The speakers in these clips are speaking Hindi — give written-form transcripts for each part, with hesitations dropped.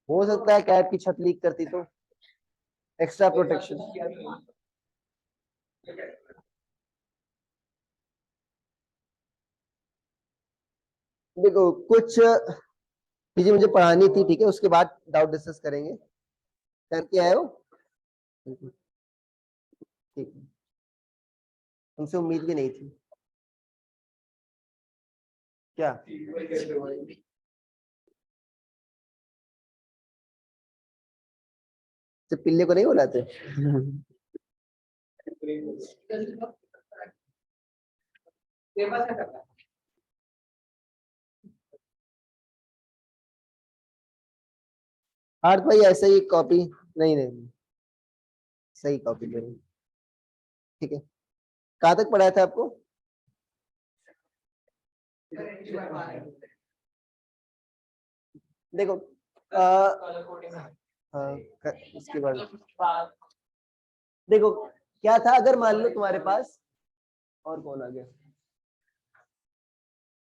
हो सकता है कैब की छत लीक करती तो एक्स्ट्रा प्रोटेक्शन। देखो कुछ चीजें मुझे पढ़ानी थी, ठीक है, उसके बाद डाउट डिस्कस करेंगे। करके आए हो? बिल्कुल, ठीक है। तुमसे उम्मीद भी नहीं थी क्या? सिर्फ पिल्ले को नहीं बुलाते? हार्द भाई ऐसे ही कॉपी। नहीं नहीं नहीं, सही कॉपी करें। ठीक है, कहाँ तक पढ़ाया था आपको? देखो हाँ, उसके बाद देखो क्या था, अगर मान लो तुम्हारे पास और कौन आ गया,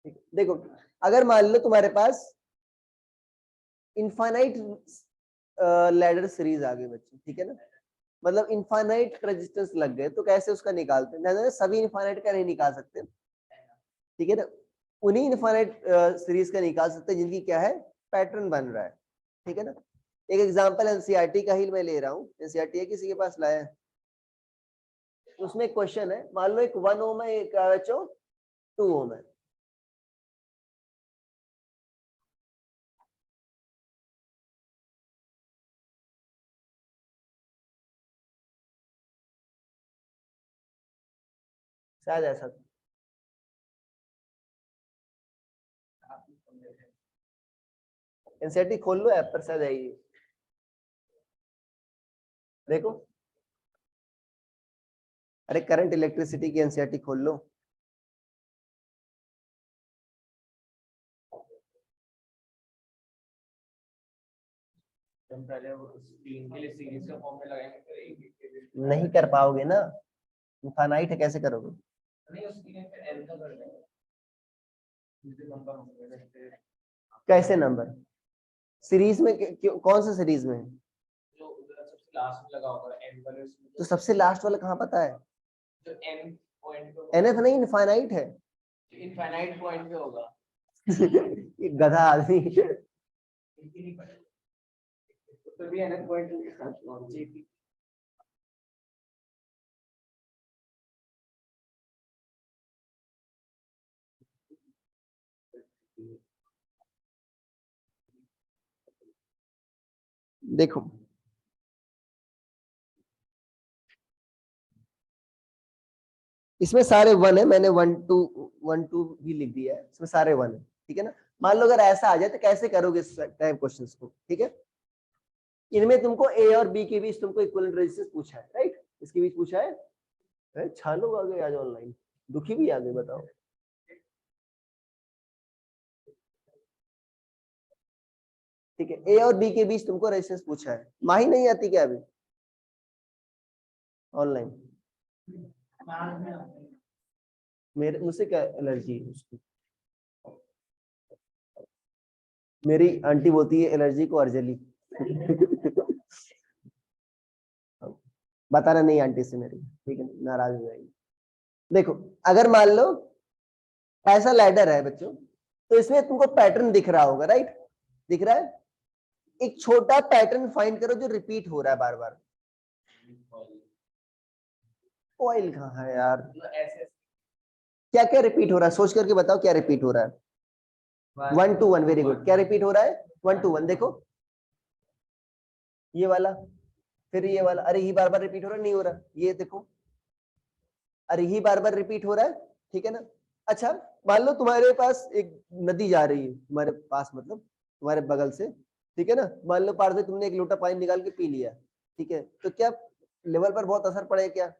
ठीक है, देखो अगर मान लो तुम्हारे पास इनफाइनाइट लैडर सीरीज आ गई बच्चे, ठीक है ना, मतलब इनफाइनाइट रेजिस्टेंस लग गए, तो कैसे उसका निकालते हैं? ना सभी इनफाइनाइट का नहीं निकाल सकते, ठीक है ना, उन्हीं इनफाइनाइट सीरीज का निकाल सकते हैं जिनकी क्या है, पैटर्न बन रहा है, ठीक है ना। एक एग्जांपल एनसीईआरटी का ही मैं ले रहा हूँ, एनसीईआरटी है किसी के पास लाया है, तो उसमें एक क्वेश्चन है, मान लो एक 1 ओम है, एक RHO 2 ओम है, शायद ऐसा था। एनसीईआरटी खोल लो ऐप पर, शायद है ये, देखो। अरे करंट इलेक्ट्रिसिटी की एनसीईआरटी खोल लो। पहले स्क्रीन के लिए सीरीज का फॉर्म में लगाएंगे, नहीं कर पाओगे ना, इनफाइनाइट है, कैसे करोगे? नहीं उसकी एन का कर देंगे, कैसे नंबर? सीरीज में कौन सा सीरीज में है? जो सबसे लास्ट में लगा होगा एन वाले, तो सबसे लास्ट वाला कहाँ पता है? जो एन पॉइंट पे, एनएफ नहीं, इनफाइनाइट है, इनफाइनाइट पॉइंट पे होगा। ये गधा आदमी। तो भी एनएफ पॉइंट के साथ जीपी। देखो इसमें सारे 1 है, मैंने 1 2 भी लिख दिया है, इसमें सारे 1 है, ठीक है ना। मान लो अगर ऐसा आ जाए तो कैसे करोगे इस टाइप क्वेश्चंस को, ठीक है। इनमें तुमको ए और बी के बीच तुमको इक्विवेलेंट रेजिस्टेंस पूछा है, राइट, इसके बीच पूछा है। अरे 6 लोग आ गए आज ऑनलाइन, दुखी भी आ गए, बताओ। ठीक है, ए और बी के बीच तुमको रेजिस्टेंस पूछा है, माही नहीं आती क्या अभी ऑनलाइन? मेरे मुझसे क्या एलर्जी है उसकी? मेरी आंटी बोलती है एलर्जी को अर्जली। बताना नहीं आंटी से मेरी, ठीक है, नाराज हो जाएगी। देखो अगर मान लो ऐसा लैडर है बच्चों, तो इसमें तुमको पैटर्न दिख रहा होगा, राइट, दिख रहा है। एक छोटा पैटर्न फाइंड करो जो रिपीट हो रहा है बार बार। ऑयल कहाँ है यार? क्या क्या रिपीट हो रहा है, सोच करके बताओ क्या रिपीट हो रहा है। 1 2 1, वेरी गुड, क्या रिपीट हो रहा है? 1 2 1, देखो ये वाला, फिर ये वाला, अरे ये बार बार रिपीट हो रहा है, नहीं हो रहा, ये देखो, अरे ही बार बार रिपीट हो रहा है, ठीक है ना। अच्छा मान लो तुम्हारे पास एक नदी जा रही है तुम्हारे पास, मतलब तुम्हारे बगल से, ठीक है ना, मान लो पार से तुमने एक लोटा पानी निकाल के पी लिया, ठीक है, तो क्या लेवल पर बहुत असर पड़ेगा क्या?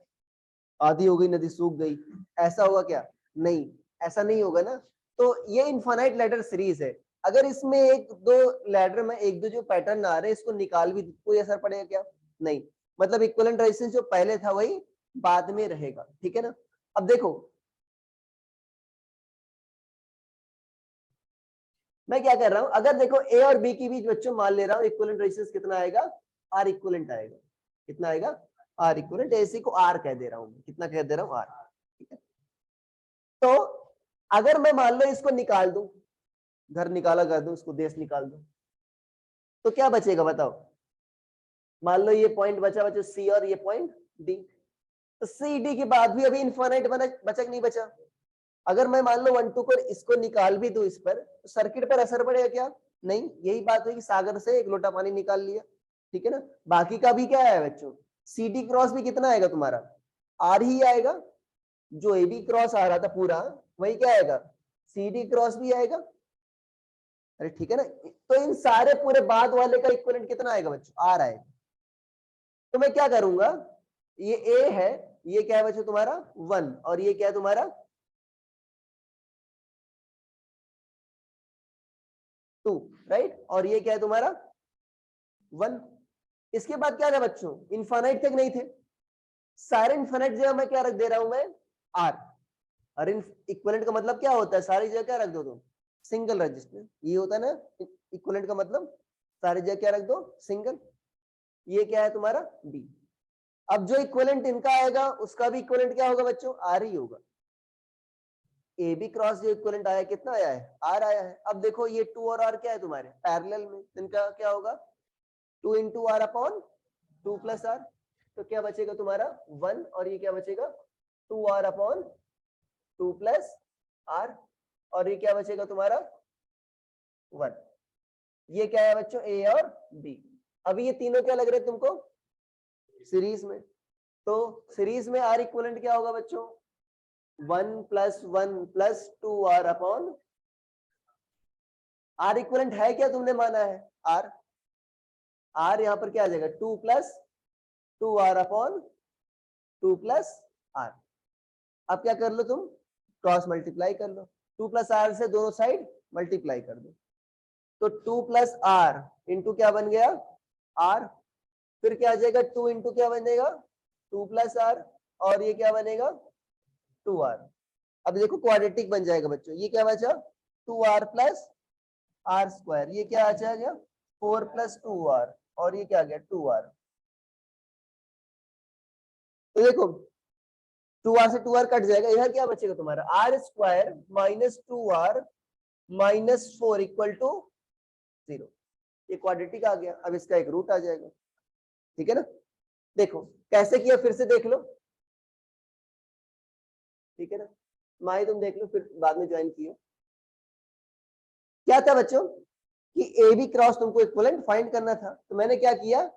आधी हो गई नदी, सूख गई, ऐसा होगा क्या? नहीं, ऐसा नहीं होगा ना। तो ये इनफाइनाइट लैडर सीरीज है, अगर इसमें एक दो लैडर में एक दो जो पैटर्न आ रहे हैं इसको निकाल भी, कोई असर पड़ेगा क्या? नहीं, मतलब इक्विवेलेंट रेजिस्टेंस जो पहले था वही बाद में रहेगा, ठीक है ना। अब देखो मैं क्या कर रहा हूं, अगर देखो ए और बी के बीच बच्चों मान ले रहा हूं इक्विवेलेंट रेजिस्टेंस कितना आएगा, आर इक्विवेलेंट आएगा। कितना आएगा, आर इक्विवेलेंट। एसी को आर कह दे रहा हूं, कितना कह दे रहा हूं, आर। ठीक है, तो अगर मैं मान लो इसको निकाल दूं, घर निकाला कर दूं, इसको देश निकाल दूं, तो क्या बचेगा बताओ। मान लो ये पॉइंट बचा बच्चों सी और ये पॉइंट डी, तो सी डी के बाद भी अभी इन्फिनिट बचा कि नहीं बचा। अगर मैं मान लो 1 2 को इसको निकाल भी दूं इस पर, तो सर्किट पर असर पड़ेगा क्या, नहीं। यही बात है कि सागर से एक लोटा पानी निकाल लिया, ठीक है ना। बाकी का भी क्या है बच्चों, सी डी क्रॉस भी कितना आएगा तुम्हारा, आर ही आएगा। जो ए बी क्रॉस आ रहा था पूरा, वही क्या आएगा, सी डी क्रॉस भी आएगा। अरे ठीक है ना, तो इन सारे पूरे बाद वाले का इक्विवेलेंट कितना आएगा बच्चों, आर आएगा। तो मैं क्या करूंगा, ये ए है, ये क्या है बच्चों तुम्हारा 1, और ये क्या है तुम्हारा 2, राइट, और ये क्या है तुम्हारा 1। इसके बाद क्या था बच्चों, इनफाइनाइट तक नहीं थे, सारे इनफाइनाइट जगह मैं क्या रख दे रहा हूं मैं, आर। और इक्विवेलेंट का मतलब क्या होता है, सारी जगह क्या रख दो तुम, सिंगल रजिस्टेंस। ये होता है ना इक्विवेलेंट का मतलब, सारी जगह क्या रख दो, सिंगल। ये क्या है तुम्हारा डी। अब जो इक्विवेलेंट इनका आएगा उसका भी इक्विवेलेंट क्या होगा बच्चों, आर ही होगा। ए बी क्रॉस जो इक्विवेलेंट आया कितना आया है, आर आया है। अब देखो ये 2 और आर क्या है तुम्हारे पैरेलल में, इनका क्या होगा 2 into r upon 2 plus r. तो क्या बचेगा तुम्हारा 1, और ये क्या बचेगा 2 आर अपॉन 2 प्लस आर, और ये क्या बचेगा तुम्हारा 1। ये क्या है बच्चों, ए और बी। अभी ये तीनों क्या लग रहे हैं तुमको, सीरीज में। तो सीरीज में आर इक्विवेलेंट क्या होगा बच्चों, 1 plus 1 plus 2 r upon, r equivalent है क्या तुमने माना है, आर। आर यहां पर क्या आ जाएगा 2 plus 2 r upon 2 plus r. अब क्या कर लो तुम, क्रॉस मल्टीप्लाई कर लो, 2 प्लस आर से दोनों साइड मल्टीप्लाई कर दो। तो 2 प्लस आर इंटू क्या बन गया, आर। फिर क्या आ जाएगा 2 इंटू क्या बनेगा 2 प्लस आर, और ये क्या बनेगा 2 आर। अब देखो क्वाड्रेटिक बन जाएगा बच्चों। ये क्या बचा 2 आर प्लस आर स्क्वायर, ये क्या आ जाएगा 4 प्लस 2 आर, और ये क्या आ गया 2 आर। तो देखो 2 आर से 2 आर कट जाएगा, यह क्या बचेगा तुम्हारा r square minus 2 r minus 4 equal to 0। ये क्वाड्रेटिक आ गया, अब इसका एक रूट आ जाएगा, ठीक है ना। देखो कैसे किया, फिर से देख लो, ठीक है ना। माई तुम देख लो, फिर बाद में ज्वाइन किया। क्या था बच्चों कि ए बी क्रॉस तुमको इक्विवेलेंट फाइंड करना था, तो मैंने क्या किया,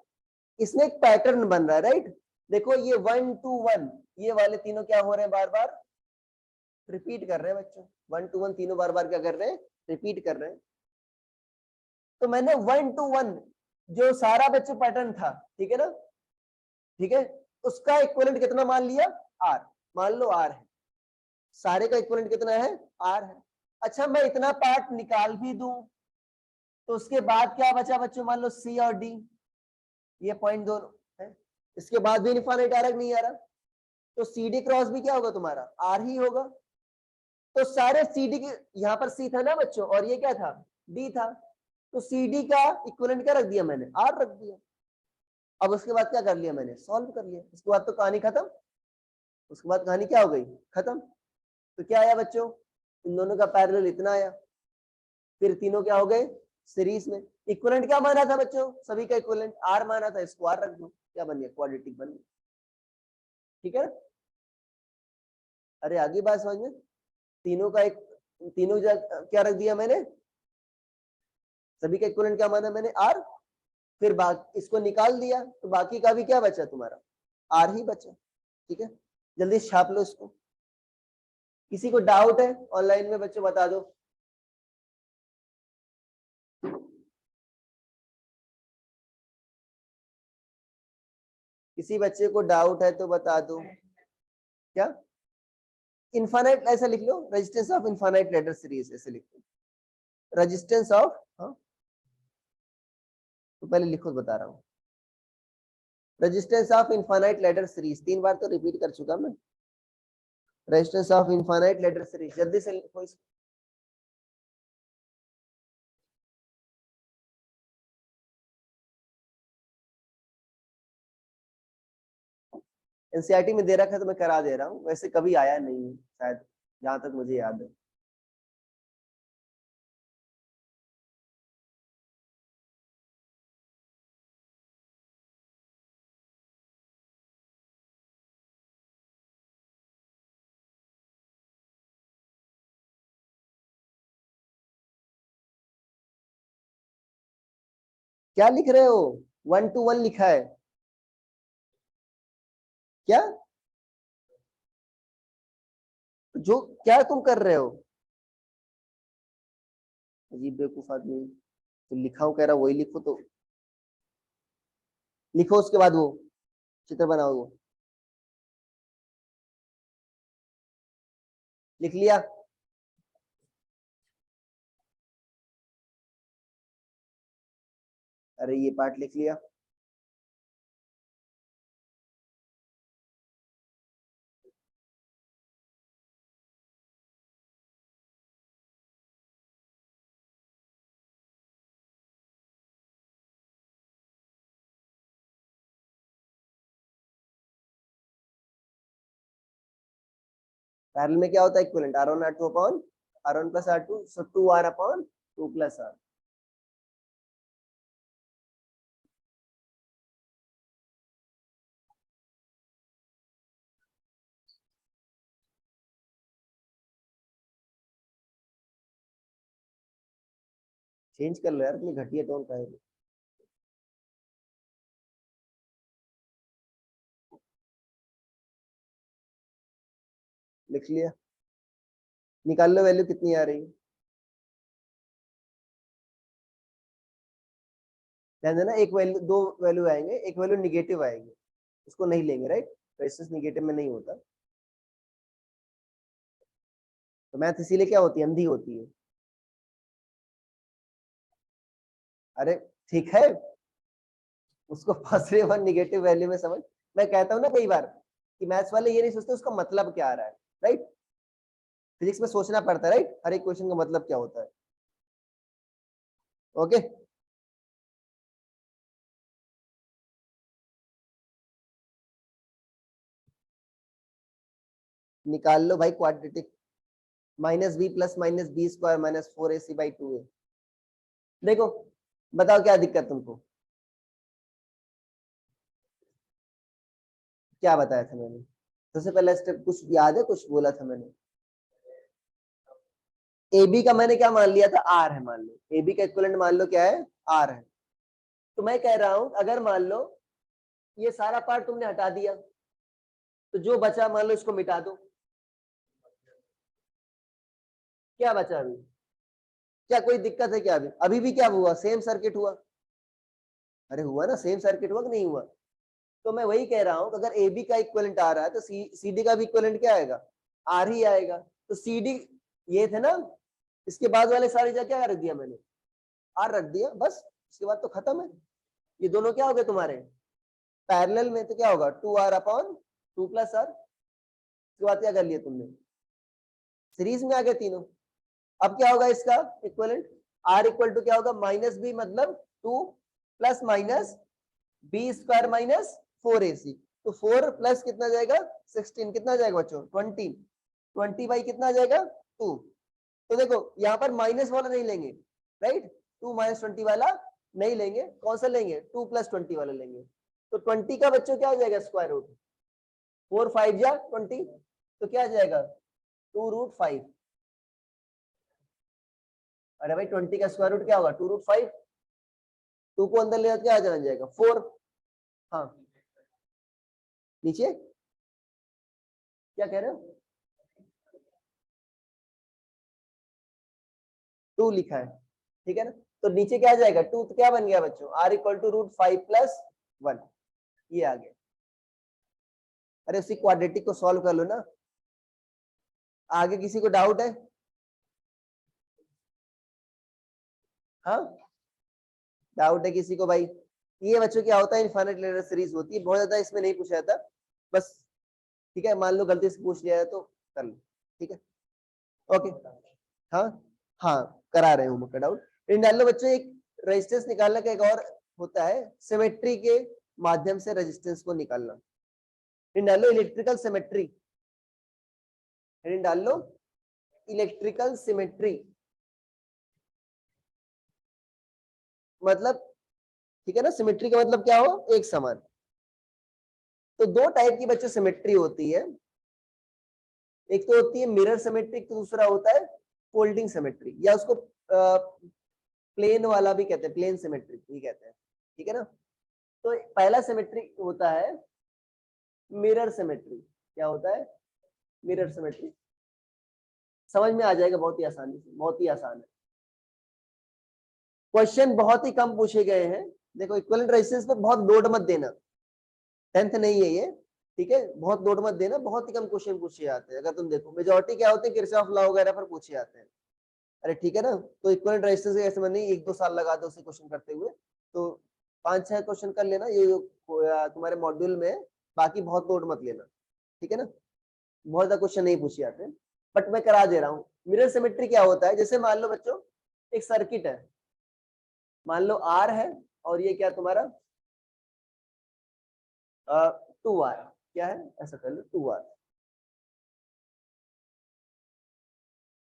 इसमें एक पैटर्न बन रहा है, राइट। देखो ये 1 2 1, ये वाले तीनों क्या हो रहे हैं, बार बार रिपीट कर रहे हैं बच्चों। 1 2 1 तीनों बार बार क्या कर रहे हैं, रिपीट कर रहे हैं। तो मैंने 1 2 1 जो सारा बच्चों पैटर्न था, ठीक है ना, ठीक है, उसका इक्विवेलेंट कितना मान लिया, आर। मान लो आर है, सारे का इक्विवेलेंट कितना है, आर है। अच्छा मैं इतना पार्ट निकाल भी दूं, तो उसके बाद क्या बचा बच्चों, मान लो सी और डी, ये पॉइंट दोनों है, इसके बाद भी इनफाइनाइट डायरेक्ट नहीं आ रहा, तो सी डी क्रॉस भी क्या होगा तुम्हारा, आर ही होगा। तो सारे सी डी के, यहाँ पर सी था ना बच्चों, और ये क्या था, डी था, तो सी डी का इक्विवेलेंट क्या रख दिया मैंने, आर रख दिया। अब उसके बाद क्या कर लिया मैंने, सॉल्व कर लिया, उसके बाद तो कहानी खत्म। उसके बाद कहानी क्या हो गई, खत्म। तो क्या आया बच्चों, इन दोनों का पैरेलल इतना आया, फिर तीनों क्या हो गए, सीरीज में। इक्विवेलेंट क्या माना था बच्चों, सभी का इक्विवेलेंट आर माना था, इसको आर रख दो, क्या बन गया, क्वाड्रेटिक बन गया, ठीक है। अरे आगे बात समझ में, तीनों का एक, तीनों क्या रख दिया मैंने, सभी का इक्विवेलेंट क्या माना मैंने, आर। फिर इसको निकाल दिया, तो बाकी का भी क्या बचा तुम्हारा, आर ही बचा, ठीक है। जल्दी छाप लो इसको। किसी को डाउट है ऑनलाइन में बच्चों बता दो। किसी बच्चे को डाउट है तो बता दो। क्या, इनफाइनाइट ऐसा लिख लो, resistance of infinite ladder series ऐसे लिख लो, रेजिस्टेंस ऑफ, हाँ तो पहले लिखो बता रहा हूँ, resistance of infinite ladder series, 3 बार तो रिपीट कर चुका मैं, resistance of infinite ladder series, जल्दी से लिखो इसको। एनसीईआरटी में दे रखा है तो मैं करा दे रहा हूँ, वैसे कभी आया नहीं है शायद, जहां तक मुझे याद है। क्या लिख रहे हो? 1 to 1 लिखा है क्या? जो क्या तुम कर रहे हो? अजीब बेवकूफ आदमी। तो लिखा हूं कह रहा, वही लिखो तो लिखो, उसके बाद वो चित्र बनाओ। वो लिख लिया? अरे ये पार्ट लिख लिया? पैरेलल में क्या होता है? Equivalent R1 R2 upon R1 plus R2, सो 2R upon 2 plus R। Change कर लो यार, इतनी घटिया टोन का है। लिख लिया? निकाल लो वैल्यू कितनी आ रही है। ध्यान देना, एक वैल्यू, दो वैल्यू आएंगे, एक वैल्यू निगेटिव आएगी, उसको नहीं लेंगे, राइट? रेजिस्टेंस निगेटिव में नहीं होता, तो मैथ इसीलिए क्या होती है, अंधी होती है। अरे ठीक है, उसको पॉजिटिव और निगेटिव वैल्यू में समझ। मैं कहता हूँ ना कई बार कि मैथ्स वाले ये नहीं सोचते उसका मतलब क्या आ रहा है, राइट? फिजिक्स में सोचना पड़ता है, राइट, हर एक क्वेश्चन का मतलब क्या होता है। ओके, निकाल लो भाई quadratic. -b plus -b square minus 4ac/2 है। देखो, बताओ क्या दिक्कत तुमको? क्या बताया था मैंने? सबसे पहला स्टेप कुछ याद है? कुछ बोला था मैंने? ए बी का मैंने क्या मान लिया था? आर है, मान लो ए बी का इक्विवेलेंट मान लो क्या है? आर है। तो मैं कह रहा हूं अगर मान लो ये सारा पार्ट तुमने हटा दिया, तो जो बचा मान लो इसको मिटा दो, क्या बचा अभी? क्या कोई दिक्कत है क्या? अभी अभी भी क्या हुआ? सेम सर्किट हुआ। अरे हुआ ना, सेम सर्किट हुआ कि नहीं हुआ? तो मैं वही कह रहा हूं कि अगर ए बी का इक्विवेलेंट आ रहा है तो सी डी का भी इक्विवेलेंट क्या आएगा? आर ही आएगा। तो सी डी ये थे ना, इसके बाद वाले सारे जगह क्या रख दिया मैंने? आर रख दिया, बस। इसके बाद तो खत्म है। ये दोनों क्या हो गए तुम्हारे पैरेलल में, तो क्या होगा? 2R upon 2 plus are. इसके बाद क्या कर लिया तुमने? सीरीज में आ गए तीनों। अब क्या होगा इसका इक्विवेलेंट? आर इक्वल टू क्या होगा? -b मतलब 2 plus minus b square minus 4ac। तो 4 प्लस कितना जाएगा? 16। कितना जाएगा बच्चों? 20। 20 बाई कितना जाएगा? 2। तो देखो यहाँ पर माइनस वाला नहीं लेंगे, राइट? 2 माइनस 20 वाला नहीं लेंगे, कौन सा लेंगे? 2 प्लस 20 वाला लेंगे। तो 20 का बच्चों क्या हो जाएगा? Square root. 4 5 जा 20, तो क्या आ जाएगा? 2√5। अरे भाई 20 का स्क्वायर रूट क्या होगा? 2√5। 2 को अंदर ले जाओ, क्या आ जाएगा? 4। हाँ, नीचे क्या कह रहे हो? 2 लिखा है, ठीक है ना? तो नीचे क्या आ जाएगा? 2, तो क्या बन गया बच्चों? R equal to √5 plus 1। ये आ गया। अरे उसी क्वाड्रेटिक को सॉल्व कर लो ना। आगे किसी को डाउट है? हाँ, डाउट है किसी को भाई? ये बच्चों क्या होता है, इनफाइनाइट लेटर सीरीज होती है, बहुत ज्यादा इसमें नहीं पूछा जाता, बस। ठीक है, मान लो गलती से पूछ लिया है तो कर लो, ठीक है? ओके। हाँ हाँ, करा रहे हूँ मैं डाउट। इन डालो बच्चों, एक रेजिस्टेंस निकालने का एक और होता है, सिमेट्री के माध्यम से रेजिस्टेंस को निकालना। हेडिंग डाल लो इलेक्ट्रिकल सिमेट्री, हेडिंग डाल लो इलेक्ट्रिकल सिमेट्री, मतलब ठीक है ना, सिमेट्री का मतलब क्या हो, एक समान। तो दो टाइप की बच्चों सिमेट्री होती है, एक तो होती है मिरर सिमेट्री, दूसरा होता है फोल्डिंग सिमेट्री, या उसको प्लेन वाला भी कहते हैं, प्लेन सिमेट्री भी कहते हैं, ठीक है ना। तो पहला सिमेट्री होता है मिरर सिमेट्री। क्या होता है, मिरर सिमेट्री। समझ में आ जाएगा बहुत ही आसानी से, बहुत ही आसान है। क्वेश्चन बहुत ही कम पूछे गए हैं। देखो इक्विवेलेंट रेजिस्टेंस पर बहुत लोड मत देना, 10th नहीं है ये, ठीक है, बहुत लोड मत देना, बहुत ही कम क्वेश्चन पूछे जाते हैं। अगर तुम देखो मेजॉरिटी क्या होते हैं, किरचॉफ लॉ वगैरह पर पूछे जाते हैं। अरे ठीक है ना, तो इक्विवेलेंट रेजिस्टेंस ऐसे में नहीं 1-2 साल लगा दो उसे क्वेश्चन करते हुए, तो 5-6 क्वेश्चन कर लेना ये तुम्हारे मॉड्यूल में, बाकी बहुत लोड मत लेना, ठीक है ना, बहुत ज्यादा क्वेश्चन नहीं पूछे जाते, बट मैं करा दे रहा हूँ। मिरर सिमेट्री क्या होता है, जैसे मान लो बच्चों एक सर्किट है, मान लो आर है और ये क्या तुम्हारा 2R, क्या है, ऐसा कर लो 2R,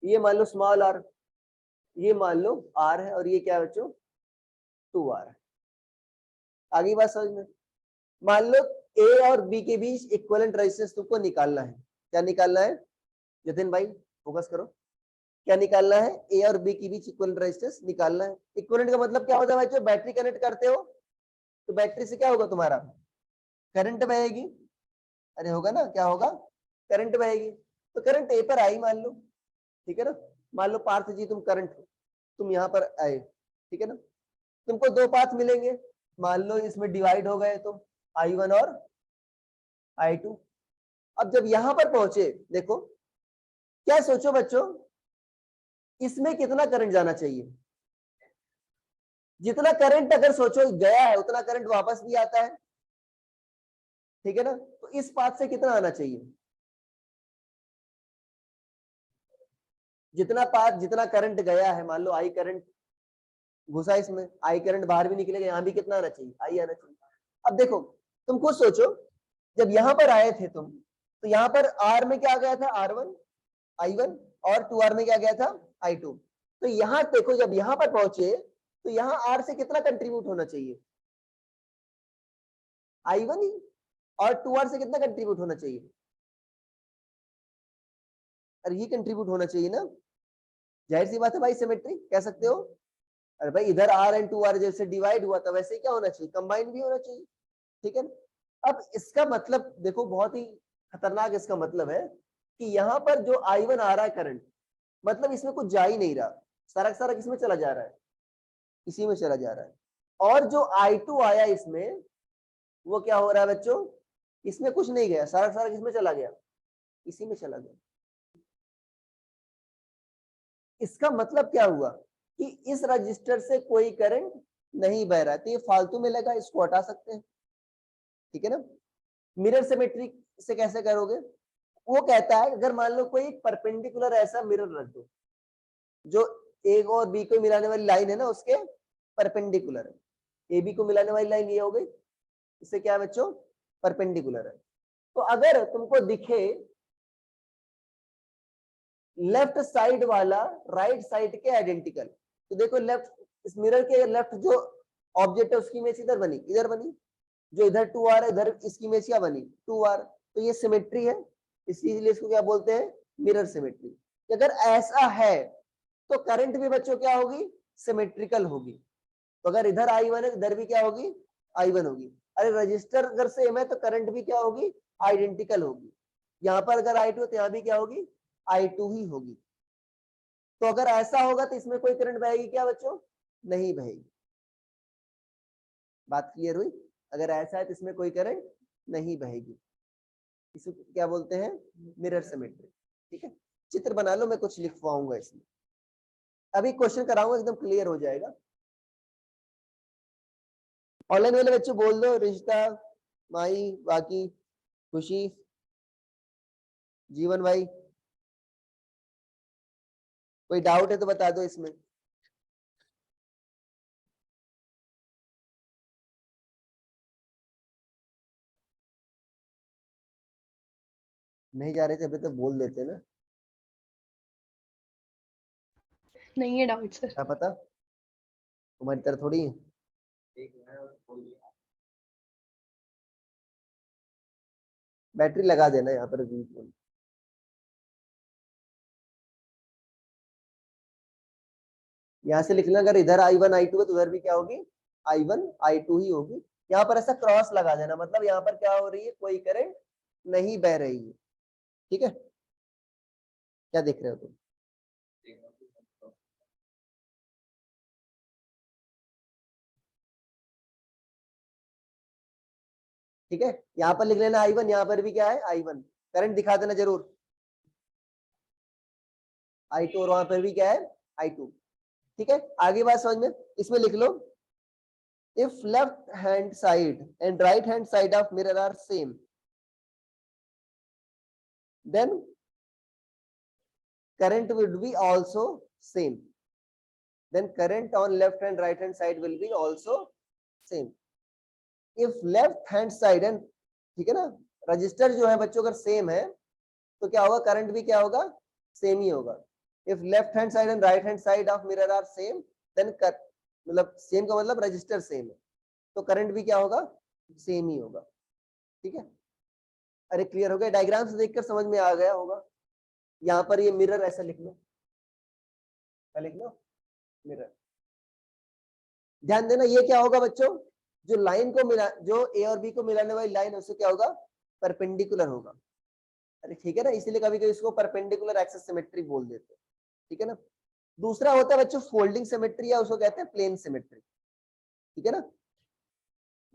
ये मान लो स्मॉल आर, ये मान लो आर है और ये क्या है बच्चों 2R है। आगे बात समझ में। मान लो ए और बी के बीच इक्विवेलेंट रेजिस्टेंस तुमको निकालना है। क्या निकालना है जतिन भाई, फोकस करो, क्या निकालना है, ए और बी के बीच इक्विवेलेंट रेजिस्टेंस निकालना है। इक्विवेलेंट का मतलब क्या होता है बच्चों, बैटरी कनेक्ट करते हो तो बैटरी से क्या होगा तुम्हारा करंट बहेगी, अरे होगा ना, क्या होगा करंट बहेगी। तो करंट ए पर आई मान लो, ठीक है ना, मान लो पार्थ जी तुम करंट तुम यहाँ पर आए, ठीक है ना, तुमको दो पाथ मिलेंगे, मान लो इसमें डिवाइड हो गए तो I1 और I2। अब जब यहां पर पहुंचे, देखो क्या सोचो बच्चों, इसमें कितना करंट जाना चाहिए, जितना करंट अगर सोचो गया है उतना करंट वापस भी आता है, ठीक है ना, तो इस पाथ से कितना आना चाहिए, जितना पाथ जितना करंट गया है, मान लो आई करंट घुसा इसमें, आई करंट बाहर भी निकलेगा, यहां भी कितना आना चाहिए, आई आना चाहिए। अब देखो तुम खुद सोचो, जब यहां पर आए थे तुम, तो यहां पर आर में क्या आ गया था R1 I1, और 2R में क्या गया था I2। तो यहां देखो जब यहां पर पहुंचे तो यहां आर से कितना कंट्रीब्यूट होना चाहिए, I1 ही, और 2R से कितना कंट्रीब्यूट होना चाहिए, अरे ये कंट्रीब्यूट होना चाहिए ना, जाहिर सी बात है भाई, सिमेट्री कह सकते हो। अरे भाई इधर R एंड 2R जैसे डिवाइड हुआ था वैसे क्या होना चाहिए, कंबाइन भी होना चाहिए, ठीक है ना। अब इसका मतलब देखो बहुत ही खतरनाक इसका मतलब है कि यहाँ पर जो I1 आ रहा है करंट, मतलब इसमें कुछ जा ही नहीं रहा, सारा सारा किसमें चला जा रहा है, इसी में चला जा रहा है। और जो I2 आया इसमें, वो क्या हो रहा है बच्चों, इसमें कुछ नहीं गया, सारा सारा किसमें चला गया, इसी में चला गया। इसका मतलब क्या हुआ कि इस रजिस्टर से कोई करंट नहीं बह रहा है, तो ये फालतू में लगा, इसको हटा सकते हैं, ठीक है ना। मिरर सिमेट्री से कैसे करोगे, वो कहता है अगर मान लो कोई परपेंडिकुलर ऐसा मिरर रख दो जो ए और बी को मिलाने वाली लाइन है ना उसके परपेंडिकुलर है, ए बी को मिलाने वाली लाइन ये हो गई, इससे क्या है बच्चों परपेंडिकुलर है। तो अगर तुमको दिखे लेफ्ट साइड वाला राइट साइड के आइडेंटिकल, तो देखो लेफ्ट, इस मिरर के लेफ्ट जो ऑब्जेक्ट है उसकी इमेज इधर बनी, इधर बनी, जो इधर 2R है इधर इसकी इमेज क्या बनी 2R, तो ये सिमेट्री है, इसीलिए इसको क्या बोलते हैं मिरर सिमेट्री। अगर ऐसा है तो करंट भी बच्चों क्या होगी सिमेट्रिकल होगी, तो अगर इधर I1 है इधर भी क्या होगी I1 होगी। अरे रजिस्टर अगर सेम है तो करंट भी क्या होगी आइडेंटिकल होगी, यहाँ पर अगर I2 है तो यहाँ भी क्या होगी I2 ही होगी। तो अगर ऐसा होगा तो इसमें कोई करंट बहेगी क्या बच्चों, नहीं बहेगी। बात क्लियर हुई, अगर ऐसा है तो इसमें कोई करंट नहीं बहेगी, इसको क्या बोलते हैं मिरर सिमेट्री, ठीक है। चित्र बना लो, मैं कुछ लिखवाऊंगा इसमें, अभी क्वेश्चन कराऊंगा एकदम क्लियर हो जाएगा। ऑनलाइन वाले बच्चे बोल दो, रिश्ता माई बाकी खुशी जीवन भाई, कोई डाउट है तो बता दो इसमें। नहीं जा रहे थे अभी तो बोल देते ना, नहीं है डाउट सर। क्या पता, तुम्हारी तरह थोड़ी है। बैटरी लगा देना यहाँ पर बीच में। यहाँ से लिखना, अगर इधर I1 I2 है तो उधर भी क्या होगी, I1 I2 ही होगी। यहाँ पर ऐसा क्रॉस लगा देना, मतलब यहाँ पर क्या हो रही है, कोई करंट नहीं बह रही है। ठीक है, क्या देख रहे हो तुम? ठीक है, यहाँ पर लिख लेना I1, यहाँ पर भी क्या है I1, करंट दिखा देना जरूर, I2, और वहां पर भी क्या है I2। ठीक है, आगे बात समझ में, इसमें लिख लो, if left hand side and right hand side of mirror are same, then current would be also same, then current on left and right hand side will be also same। if left hand side and, ठीक है ना, रजिस्टर जो है बच्चों अगर सेम है तो क्या होगा, करंट भी क्या होगा, सेम ही होगा। If left hand side and right hand side of mirror are same, then मतलब सेम का मतलब रजिस्टर सेम है, तो करंट भी क्या होगा, सेम ही होगा। ठीक है, अरे क्लियर हो गया, डायग्राम से देखकर समझ में आ गया होगा। यहाँ पर ये मिरर ऐसा लिख लो, क्या लिख लो, मिरर। ध्यान देना, ये क्या होगा बच्चों, जो लाइन को मिला, जो ए और बी को मिलाने वाली लाइन है उससे क्या होगा, परपेंडिकुलर होगा। अरे ठीक है ना, इसीलिए कभी कभी इसको परपेंडिकुलर एक्सिस सिमेट्री बोल देते हैं। ठीक है ना, दूसरा होता है बच्चों फोल्डिंग सिमेट्री, या उसको कहते हैं प्लेन सिमेट्री। ठीक है ना,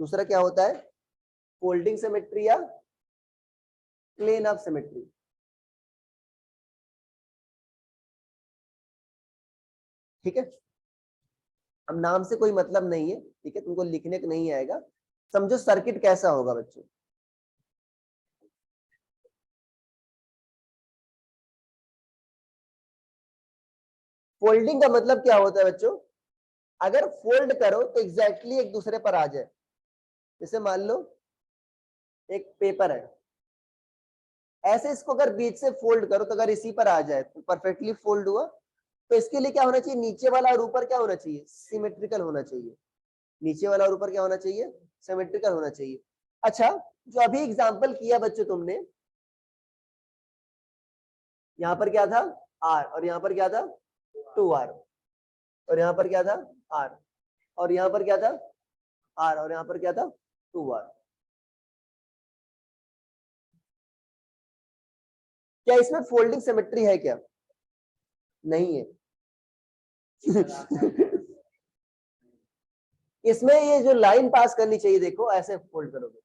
दूसरा क्या होता है, फोल्डिंग सिमेट्री या प्लेन ऑफ सिमेट्री। ठीक है, अब नाम से कोई मतलब नहीं है, ठीक है, तुमको लिखने को नहीं आएगा, समझो सर्किट कैसा होगा बच्चों। फोल्डिंग का मतलब क्या होता है बच्चों, अगर फोल्ड करो तो एग्जैक्टली एक दूसरे पर आ जाए। जैसे मान लो एक पेपर है, ऐसे इसको अगर बीच से फोल्ड करो तो अगर इसी पर आ जाए तो परफेक्टली फोल्ड हुआ। तो इसके लिए क्या होना चाहिए, नीचे वाला और ऊपर क्या होना चाहिए, सिमेट्रिकल होना चाहिए। नीचे वाला और ऊपर क्या होना चाहिए, सिमेट्रिकल होना चाहिए। अच्छा, जो अभी एग्जांपल किया बच्चों तुमने, यहाँ पर क्या था आर, और यहाँ पर क्या था 2R, और यहाँ पर क्या था आर, और यहाँ पर क्या था आर, और यहाँ पर क्या था 2R। क्या इसमें फोल्डिंग सिमेट्री है क्या, नहीं है। इसमें ये जो लाइन पास करनी चाहिए, देखो ऐसे फोल्ड करोगे,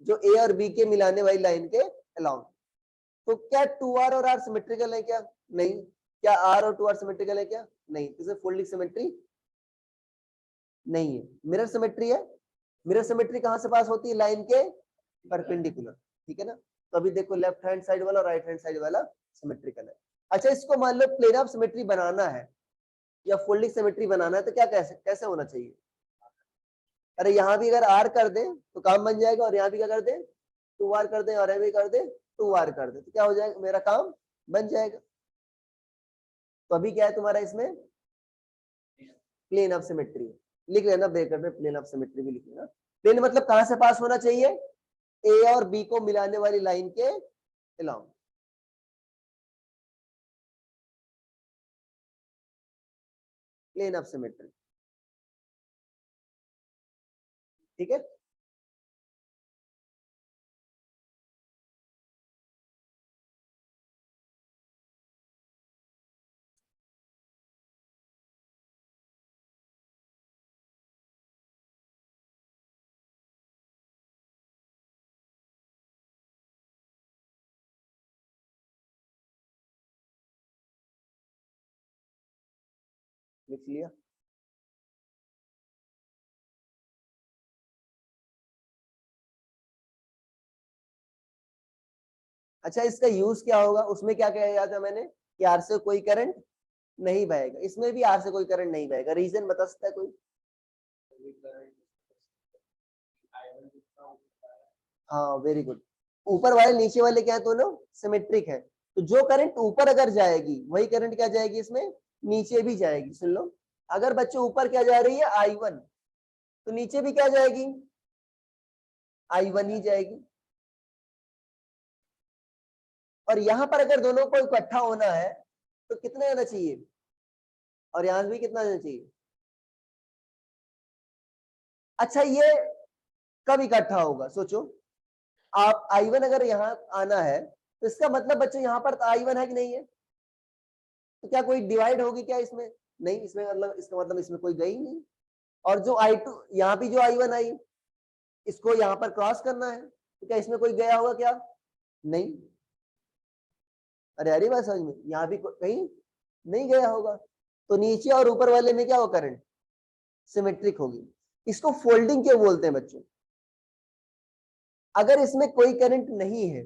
जो ए और बी के मिलाने वाली लाइन के अलाउंग। तो क्या 2R और R सिमेट्रिकल है क्या, नहीं। क्या R और 2R सिमेट्रिकल है क्या, नहीं। इसमें फोल्डिंग सिमेट्री नहीं है, मिरर सिमेट्री है। मिरर सिमेट्री कहां से पास होती है, लाइन के परपेंडिकुलर। ठीक है ना, तो अभी देखो लेफ्ट हैंड साइड वाला और राइट हैंड साइड वाला सिमेट्रिकल है। अच्छा, इसको मान लो प्लेन ऑफ सिमेट्री बनाना है या फोल्डिंग सिमेट्री बनाना है तो क्या कैसे कैसे होना चाहिए। अरे यहाँ भी अगर R कर दे तो काम बन जाएगा, और यहाँ भी क्या कर दे 2R कर दे, और यहाँ भी कर दे 2R कर दे, तो क्या हो जाएगा, मेरा काम बन जाएगा। तो अभी क्या है तुम्हारा इसमें प्लेन ऑफ सिमेट्री, लिख लेना ब्रैकेट में, प्लेन ऑफ सिमेट्री भी लिख लेना। प्लेन मतलब कहां से पास होना चाहिए, ए और बी को मिलाने वाली लाइन के अलाउंग। प्लेन ऑफ सिमेट्री, ठीक है। लिख लिया, अच्छा इसका यूज क्या होगा, उसमें क्या कहा था मैंने कि आर से कोई करंट नहीं बहेगा, इसमें भी आर से कोई करंट नहीं बहेगा, रीजन बता सकता है कोई। हाँ वेरी गुड, ऊपर वाले नीचे वाले क्या है, दोनों सिमेट्रिक है। तो जो करंट ऊपर अगर जाएगी वही करंट क्या जाएगी इसमें, नीचे भी जाएगी। सुन लो, अगर बच्चों ऊपर क्या जा रही है I1, तो नीचे भी क्या जाएगी, I1 ही जाएगी। और यहां पर अगर दोनों को इकट्ठा होना है तो कितना आना चाहिए, और यहां भी कितना आना चाहिए। अच्छा ये कब इकट्ठा होगा, सोचो। आप I1 अगर यहाँ आना है तो इसका मतलब बच्चों यहाँ पर I1 है कि नहीं है, तो क्या कोई डिवाइड होगी क्या इसमें, नहीं, इसमें मतलब इसका मतलब इसमें कोई गई नहीं। और जो I2 यहाँ भी जो I1 आई, इसको यहाँ पर क्रॉस करना है, तो क्या इसमें कोई गया होगा क्या, नहीं। अरे अरे बात समझ में, यहाँ भी कहीं नहीं गया होगा। तो नीचे और ऊपर वाले में क्या हो, करंट सिमेट्रिक होगी। इसको फोल्डिंग क्यों बोलते हैं बच्चों। अगर इसमें कोई करंट नहीं है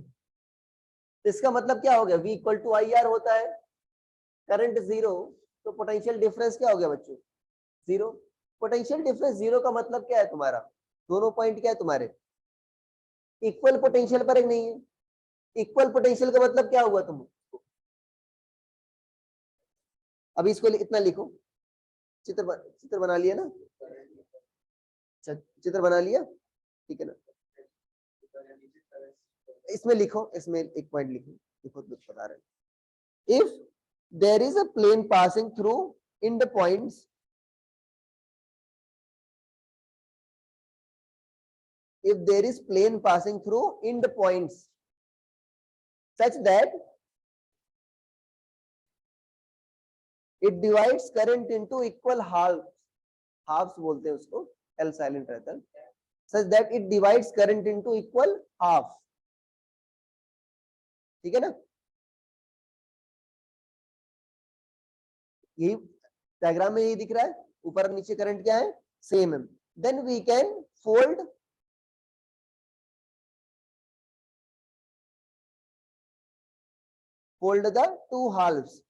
तो इसका मतलब क्या हो गया, V equal to I R होता है, करंट जीरो, तो पोटेंशियल डिफरेंस क्या हो गया बच्चों, जीरो। पोटेंशियल डिफरेंस जीरो का मतलब क्या है तुम्हारा, दोनों पॉइंट क्या है तुम्हारे इक्वल पोटेंशियल पर, एक नहीं है। इक्वल पोटेंशियल का मतलब क्या हुआ, तुम अभी इसको इतना लिखो, चित्र बना लिया ना, चित्र बना लिया, ठीक है ना। इसमें लिखो, इसमें एक पॉइंट लिखो, देखो बता रहे, if there is a plane passing through in the points, if there is plane passing through in the points such that it divides current into equal halves बोलते हैं उसको, L साइलेंट रहता है, such that it divides current into equal halves, ठीक है ना। यही डायग्राम में यही दिख रहा है, ऊपर और नीचे करंट क्या है, सेम है। Then we can fold the two halves,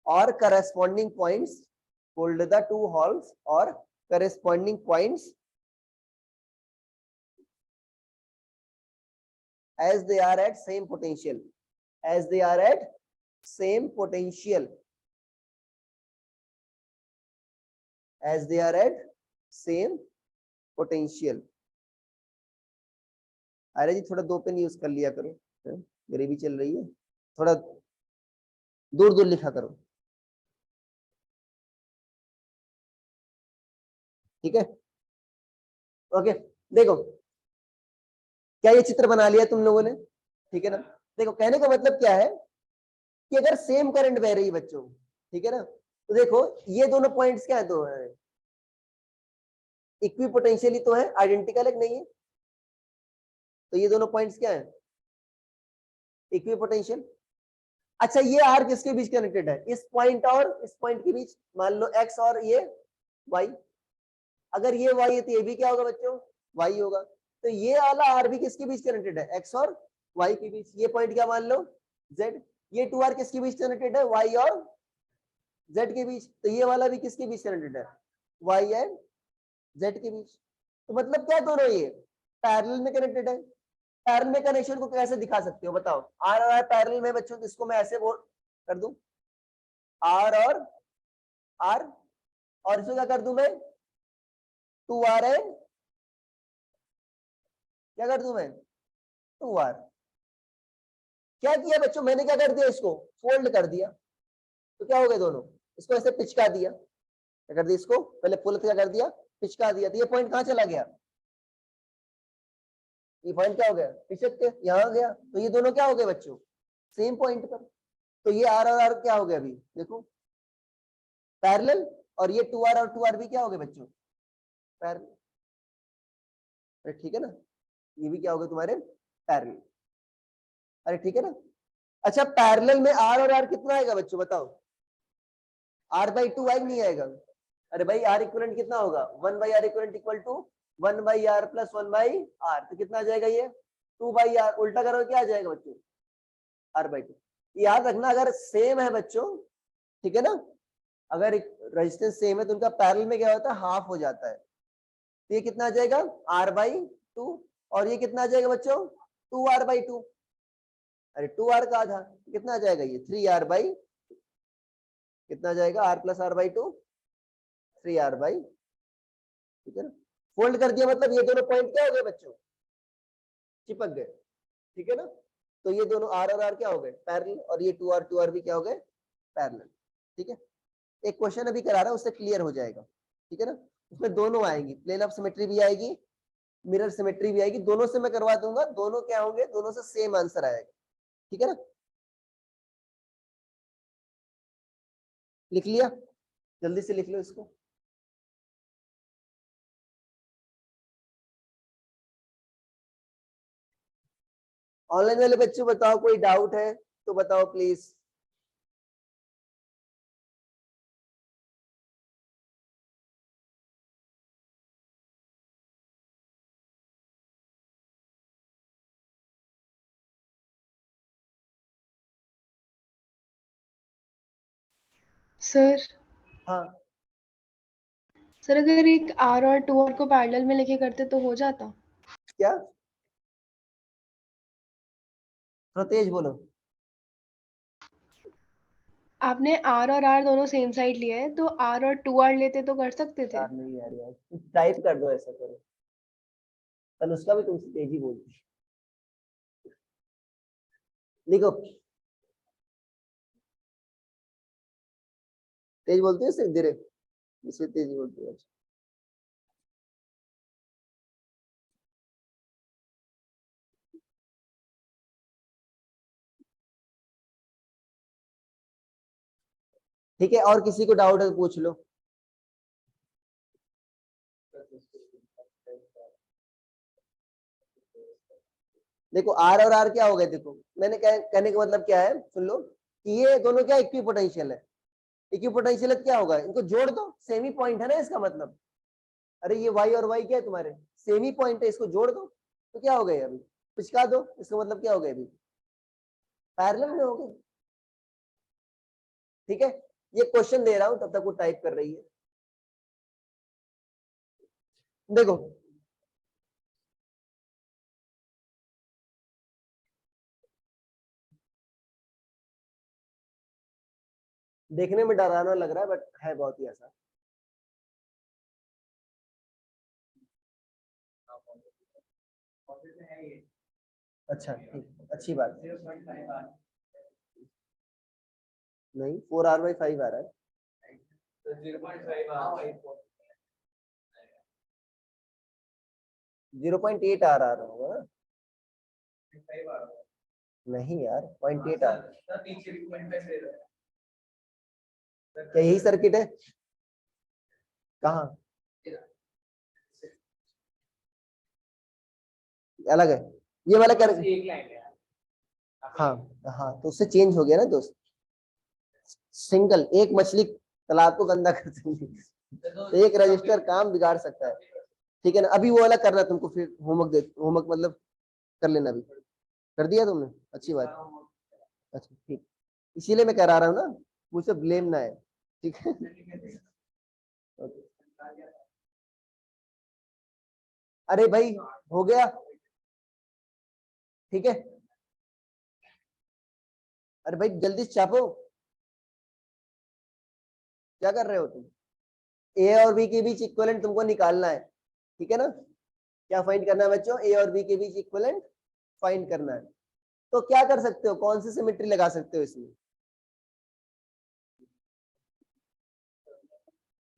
or corresponding points, fold the two halves or corresponding points as they are at same potential, as they are at same potential, as they are at same potential। अरे जी थोड़ा दो पेन यूज कर लिया करो, गरीबी चल रही है, थोड़ा दूर दूर लिखा करो, ठीक है। ओके, देखो क्या ये चित्र बना लिया तुम लोगों ने, ठीक है ना। देखो कहने का मतलब क्या है कि अगर सेम करंट बह रही है बच्चों, ठीक है ना, तो देखो ये दोनों पॉइंट्स क्या है, दो है इक्वी पोटेंशियली तो है, आइडेंटिकल है नहीं है, तो ये दोनों पॉइंट्स क्या है, इक्वी पोटेंशियल। अच्छा ये आर किसके बीच कनेक्टेड है, इस पॉइंट और इस पॉइंट के बीच, मान लो एक्स और ये वाई। अगर ये वाई है तो ये भी क्या होगा बच्चों, वाई होगा। तो ये वाला आर भी किसके बीच कनेक्टेड है, एक्स और वाई के बीच। ये पॉइंट क्या मान लो, जेड। ये टू आर किसके बीच कनेक्टेड है, वाई और जेड के बीच। तो ये वाला भी किसके बीच कनेक्टेड है, वाई एंड जेड के बीच। तो मतलब क्या, दोनों ये पैरेलल में कनेक्टेड है। पैरेलल में कनेक्शन को कैसे दिखा सकते हो बताओ, आर और आर पैरेलल में बच्चों, इसको मैं ऐसे बोल कर दूं, आर और आर, और इसको क्या कर दूं मैं, टू आर एंड क्या कर दूं मैं, टू आर। क्या किया बच्चों, मैंने क्या कर दिया, इसको फोल्ड कर दिया, तो क्या हो गए दोनों, इसको ऐसे पिचका दिया, क्या कर दिया, इसको पहले पुल क्या कर दिया, पिचका दिया। तो ये पॉइंट कहां चला गया, ये पॉइंट क्या हो गया, पिचक के यहां गया। तो ये दोनों क्या हो गए बच्चों, सेम पॉइंट पर। तो ये आर और आर क्या हो गया, अभी देखो पैरेलल, और ये टू आर और टू आर भी क्या हो गए बच्चों, पैरेलल। ठीक है ना, ये भी क्या हो गए तुम्हारे पैरेलल। अरे ठीक है ना। अच्छा पैरेलल में आर और आर कितना आएगा बच्चों बताओ, आर बाई टू आएगा नहीं आएगा। अरे भाई आर इक्वलेंट कितना होगा, one by r equivalent equal to one by r plus one by r. तो कितना आ जाएगा ये, टू बाई आर। उल्टा करो क्या आ जाएगा बच्चों, आर बाई टू। याद रखना अगर सेम है बच्चों, ठीक है ना, अगर रेजिस्टेंस सेम है तो उनका पैरेलल में क्या होता है, हाफ हो जाता है। तो ये कितना आ जाएगा r/2, और ये कितना आ जाएगा बच्चों 2r/2। अरे 2r का आधा कितना आ जाएगा, ये 3r/ कितना आ जाएगा, r + r/2 3r/, ठीक है ना। फोल्ड कर दिया मतलब ये दोनों पॉइंट क्या हो गए बच्चों, चिपक गए, ठीक है ना। तो ये दोनों r और r क्या हो गए, पैरेलल, और ये 2r भी क्या हो गए, पैरेलल, ठीक है। एक क्वेश्चन अभी करा रहा हूं, उससे क्लियर हो जाएगा, ठीक है ना। उसमें दोनों आएंगी, प्लेन ऑफ सिमेट्री भी आएगी, मिरर सिमेट्री भी आएगी, दोनों से मैं करवा दूंगा, दोनों क्या होंगे, दोनों से सेम आंसर आएगा, ठीक है ना। लिख लिया, जल्दी से लिख लो इसको। ऑनलाइन वाले बच्चों बताओ, कोई डाउट है तो बताओ प्लीज। सर हाँ सर अगर एक r और 2r को पैरेलल में लेके करते तो हो जाता। क्या, थोड़ा तेज बोलो। आपने r और r दोनों सेम साइड लिए है, तो r और 2r लेते तो कर सकते थे। यार नहीं यार, यार टाइप कर दो, ऐसा करो। कल उसका भी तुमसे तेज ही बोलती, लिखो। तेज बोलती है सिर्फ, धीरे, इसे तेज बोलती है। ठीक है, और किसी को डाउट है तो पूछ लो। देखो आर और आर क्या हो गए, देखो मैंने कहने का मतलब क्या है, सुन लो कि ये दोनों क्या इक्विपोटेंशियल है। इक्विपोटेंशियल क्या होगा, इनको जोड़ दो, सेम ही पॉइंट है ना इसका मतलब। अरे ये y और y क्या है तुम्हारे, सेम ही पॉइंट है, इसको जोड़ दो तो क्या हो गए, अभी पिचका दो, इसका मतलब क्या हो गया, अभी पैरेलल में हो गए, ठीक है। ये क्वेश्चन दे रहा हूं तब तक वो टाइप कर रही है, देखो। देखने में डरावना लग रहा है बट है बहुत ही आसान। अच्छा ठीक, अच्छी बात। नहीं 4r/5 आ रहा है, 0.8 आ रहा होगा ना, नहीं यार 0.8 आ रहा है। क्या यही सर्किट है, कहाँ अलग है, ये वाला कर, हाँ हाँ, तो उससे चेंज हो गया ना दोस्त। सिंगल एक मछली तालाब को गंदा कर देंगी, तो एक रजिस्टर काम बिगाड़ सकता है, ठीक है ना। अभी वो वाला करना तुमको, फिर होमवर्क दे, होमवर्क मतलब कर लेना, अभी कर दिया तुमने, अच्छी बात। अच्छा ठीक, इसीलिए मैं करा रहा हूँ ना, मुझसे ब्लेम ना है, ठीक है। Okay. अरे भाई हो गया, ठीक है। अरे भाई जल्दी से छापो, क्या कर रहे हो तुम। ए और बी के बीच इक्विवेलेंट तुमको निकालना है, ठीक है ना। क्या फाइंड करना है बच्चों, ए और बी के बीच इक्विवेलेंट फाइंड करना है। तो क्या कर सकते हो, कौन सी सिमेट्री लगा सकते हो इसमें,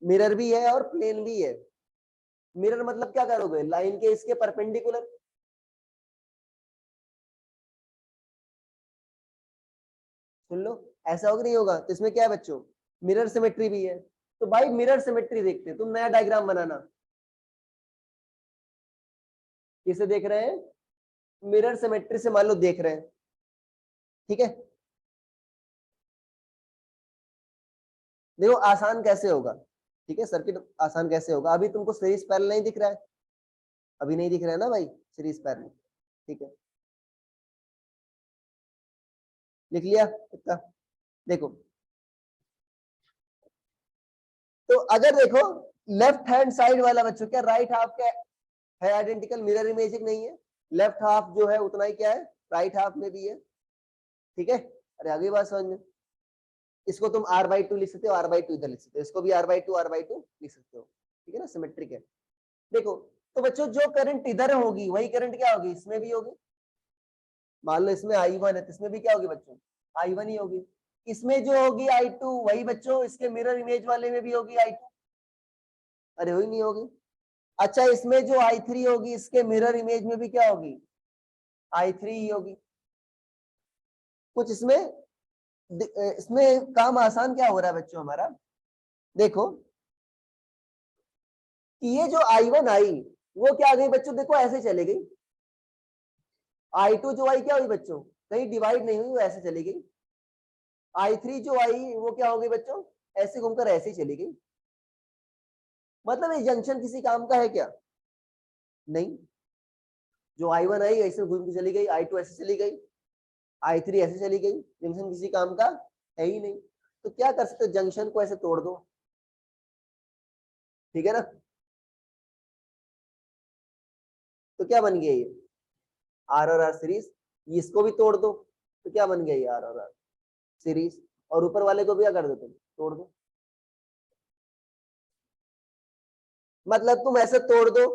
मिरर भी है और प्लेन भी है। मिरर मतलब क्या करोगे, लाइन के इसके परपेंडिकुलर, सुन लो, ऐसा होगा नहीं होगा, तो इसमें क्या है बच्चों, मिरर सिमेट्री भी है। तो भाई मिरर सिमेट्री देखते हैं, तुम नया डायग्राम बनाना। किसे देख रहे हैं, मिरर सिमेट्री से मान लो देख रहे हैं, ठीक है। देखो आसान कैसे होगा, ठीक है, सर्किट आसान कैसे होगा। अभी तुमको सीरीज पैरेलल नहीं दिख रहा है, अभी नहीं दिख रहा है ना भाई, सीरीज पैरेलल, ठीक है। लिख लिया इतना, देखो। तो अगर देखो लेफ्ट हैंड साइड वाला बच्चों क्या राइट हाफ क्या है आइडेंटिकल, मिरर इमेजिंग नहीं है, लेफ्ट हाफ जो है उतना ही क्या है राइट हाफ में भी है, ठीक है। अरे आगे बात समझ में, इसको तुम r/2 लिख सकते हो, r/2 इधर लिख सकते हो, इसको भी r/2 लिख सकते हो, ठीक है ना, सिमेट्रिक है। देखो तो बच्चों जो करंट इधर होगी वही करंट क्या होगी इसमें भी होगी। मान लो इसमें I1 है तो इसमें भी क्या होगी बच्चों I1 ही होगी। इसमें जो होगी I2 वही बच्चों इसके मिरर इमेज वाले में भी होगी I2। अरे वही नहीं होगी। अच्छा इसमें जो I3 होगी इसके मिरर इमेज में भी क्या होगी I3 ही होगी। कुछ इसमें काम आसान क्या हो रहा है बच्चों हमारा, देखो कि ये जो I1 आई वो क्या आ गई बच्चों, देखो ऐसे चली गई। I2 जो आई क्या हुई बच्चों, कहीं डिवाइड नहीं हुई, वो ऐसे चली गई। I3 जो आई वो क्या हो गई बच्चों, ऐसे घूमकर ऐसे ही चली गई। मतलब ये जंक्शन किसी काम का है क्या, नहीं। जो I1 आई ऐसे घूम के चली गई, I2 ऐसे चली गई, I3 ऐसे चली गई, जंक्शन किसी काम का है ही नहीं। तो क्या कर सकते, जंक्शन को ऐसे तोड़ दो, ठीक है ना। तो क्या बन गया ये R और R सीरीज, इसको भी तोड़ दो तो क्या बन गया ये R और R सीरीज, और ऊपर वाले को भी क्या कर दो तुम तोड़ दो। मतलब तुम ऐसे तोड़ दो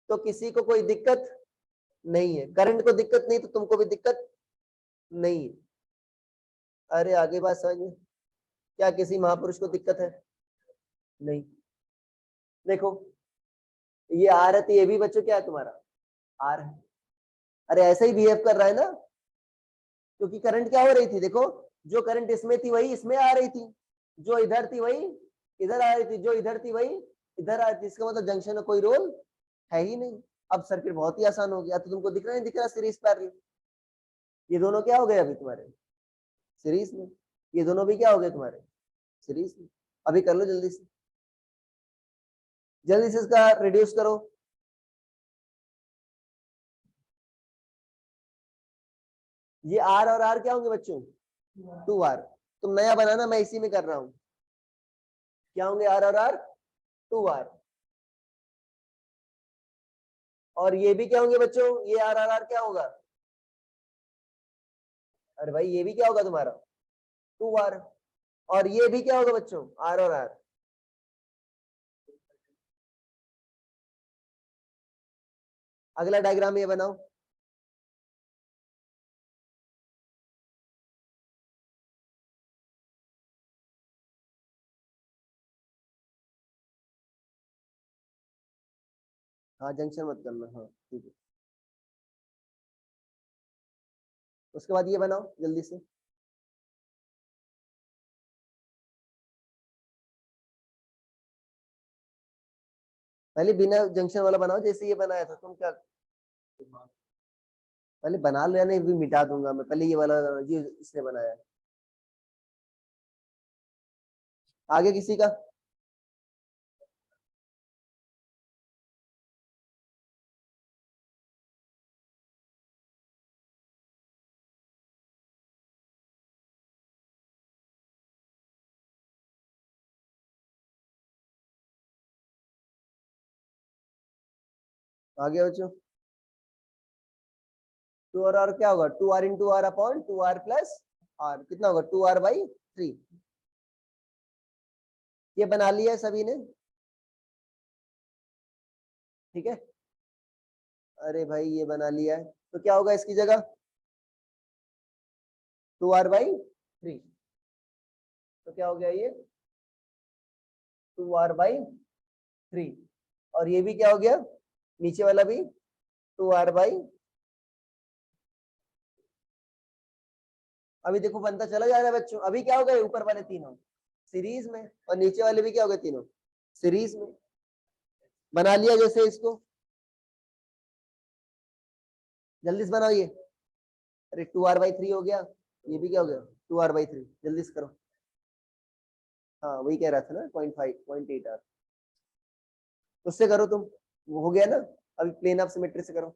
तो किसी को कोई दिक्कत नहीं है, करंट को दिक्कत नहीं तो तुमको भी दिक्कत नहीं है। अरे आगे बात समझ, क्या किसी महापुरुष को दिक्कत है, नहीं। देखो ये आर है तो ये भी बच्चों क्या है तुम्हारा आर है। अरे ऐसा ही बिहेव कर रहा है ना, क्योंकि करंट क्या हो रही थी, देखो जो करंट इसमें थी वही इसमें आ रही थी, जो इधर थी वही इधर आ रही थी, जो इधर थी वही इधर आ रही थी। इसका मतलब जंक्शन में कोई रोल है ही नहीं। अब सर्किट बहुत ही आसान हो गया। तो तुमको दिख रहा है, दिख रहा सीरीज पैरेलल, ये दोनों क्या हो गए अभी तुम्हारे सीरीज में, ये दोनों भी क्या हो गए तुम्हारे सीरीज में। अभी कर लो जल्दी से, जल्दी से इसका रिड्यूस करो। ये आर और आर क्या होंगे बच्चों 2R। तुम नया बनाना, मैं इसी में कर रहा हूं। क्या होंगे आर और आर 2R, और ये भी क्या होंगे बच्चों, ये आर आर आर क्या होगा, अरे भाई ये भी क्या होगा तुम्हारा 2R, और ये भी क्या होगा बच्चों आर और आर। अगला डायग्राम ये बनाओ। हाँ जंक्शन मत करना, हाँ ठीक है। उसके बाद ये बनाओ जल्दी से। पहले बिना जंक्शन वाला बनाओ, जैसे ये बनाया था तुम क्या, पहले बना लो या नहीं भी मिटा दूंगा मैं, पहले ये वाला ये इसने बनाया है। आगे किसी का, आगे बच्चों 2R क्या होगा, 2R into r upon 2R plus r, कितना होगा 2R/3। ये बना लिया है सभी ने, ठीक है। अरे भाई ये बना लिया है, तो क्या होगा इसकी जगह 2R/3, तो क्या हो गया ये 2R/3, और ये भी क्या हो गया नीचे वाला भी 2R/। अभी देखो बनता चला जा रहा है बच्चों, अभी क्या हो गए ऊपर वाले तीनों सीरीज में, और नीचे वाले भी क्या हो गए तीनों सीरीज में। बना लिया जैसे इसको, जल्दी से बनाओ ये। अरे 2R/3 हो गया, ये भी क्या हो गया 2R/3, जल्दी से करो। हाँ वही कह रहा था ना 0.5 0.8R, उससे करो तुम, वो हो गया ना। अभी प्लेन ऑफ सिमेट्री से करो।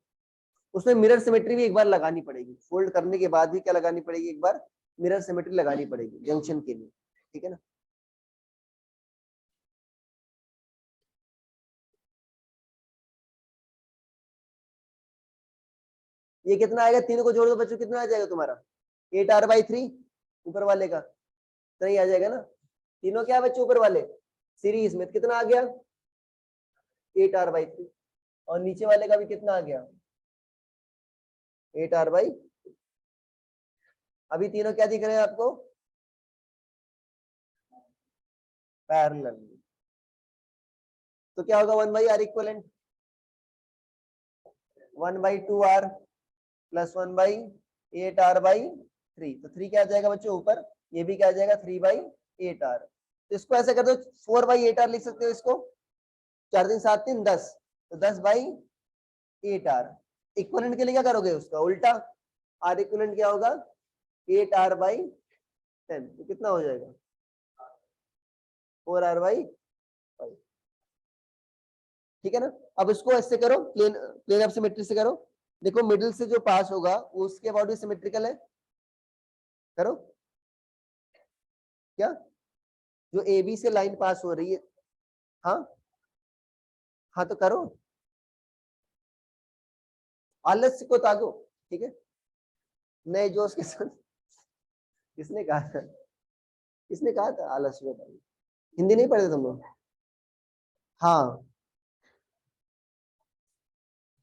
उसमें मिरर सिमेट्री भी एक बार लगानी पड़ेगी, फोल्ड करने के बाद भी क्या लगानी पड़ेगी, एक बार मिरर सिमेट्री लगानी पड़ेगी जंक्शन के लिए, ठीक है ना। ये कितना आएगा, तीनों को जोड़ दो बच्चों, कितना आ जाएगा तुम्हारा 8r/3 ऊपर वाले का, नहीं आ जाएगा ना, तीनों क्या बच्चों ऊपर वाले सीरीज में, कितना आ गया 8r/3, और नीचे वाले का भी कितना आ गया 8r/, अभी तीनों क्या दिख रहे हैं आपको, पैरेलल, तो क्या होगा 1/r equivalent 1/2r plus 1/8r/3, तो 3 क्या आ जाएगा बच्चों ऊपर, ये भी क्या आ जाएगा 3/8r, तो इसको ऐसे कर दो 4/8r लिख सकते हो इसको, 4 3 7 3 10, तो 10/8r, इक्वलेंट के लिए क्या करोगे उसका उल्टा, आर इक्वलेंट क्या होगा 8r/10, तो कितना हो जाएगा 4r/5, ठीक है ना। अब इसको ऐसे करो, प्लेन ऑफ सिमेट्री से करो, देखो मिडिल से जो पास होगा वो उसके अबाउट भी सिमेट्रिकल है, करो क्या, जो ए बी से लाइन पास हो रही है, हाँ हाँ तो करो, आलस्य को तागो, ठीक है, नए जोश के साथ, किसने कहा था, किसने कहा था आलस्य को तागो, हिंदी नहीं पढ़े तुम लोग, हाँ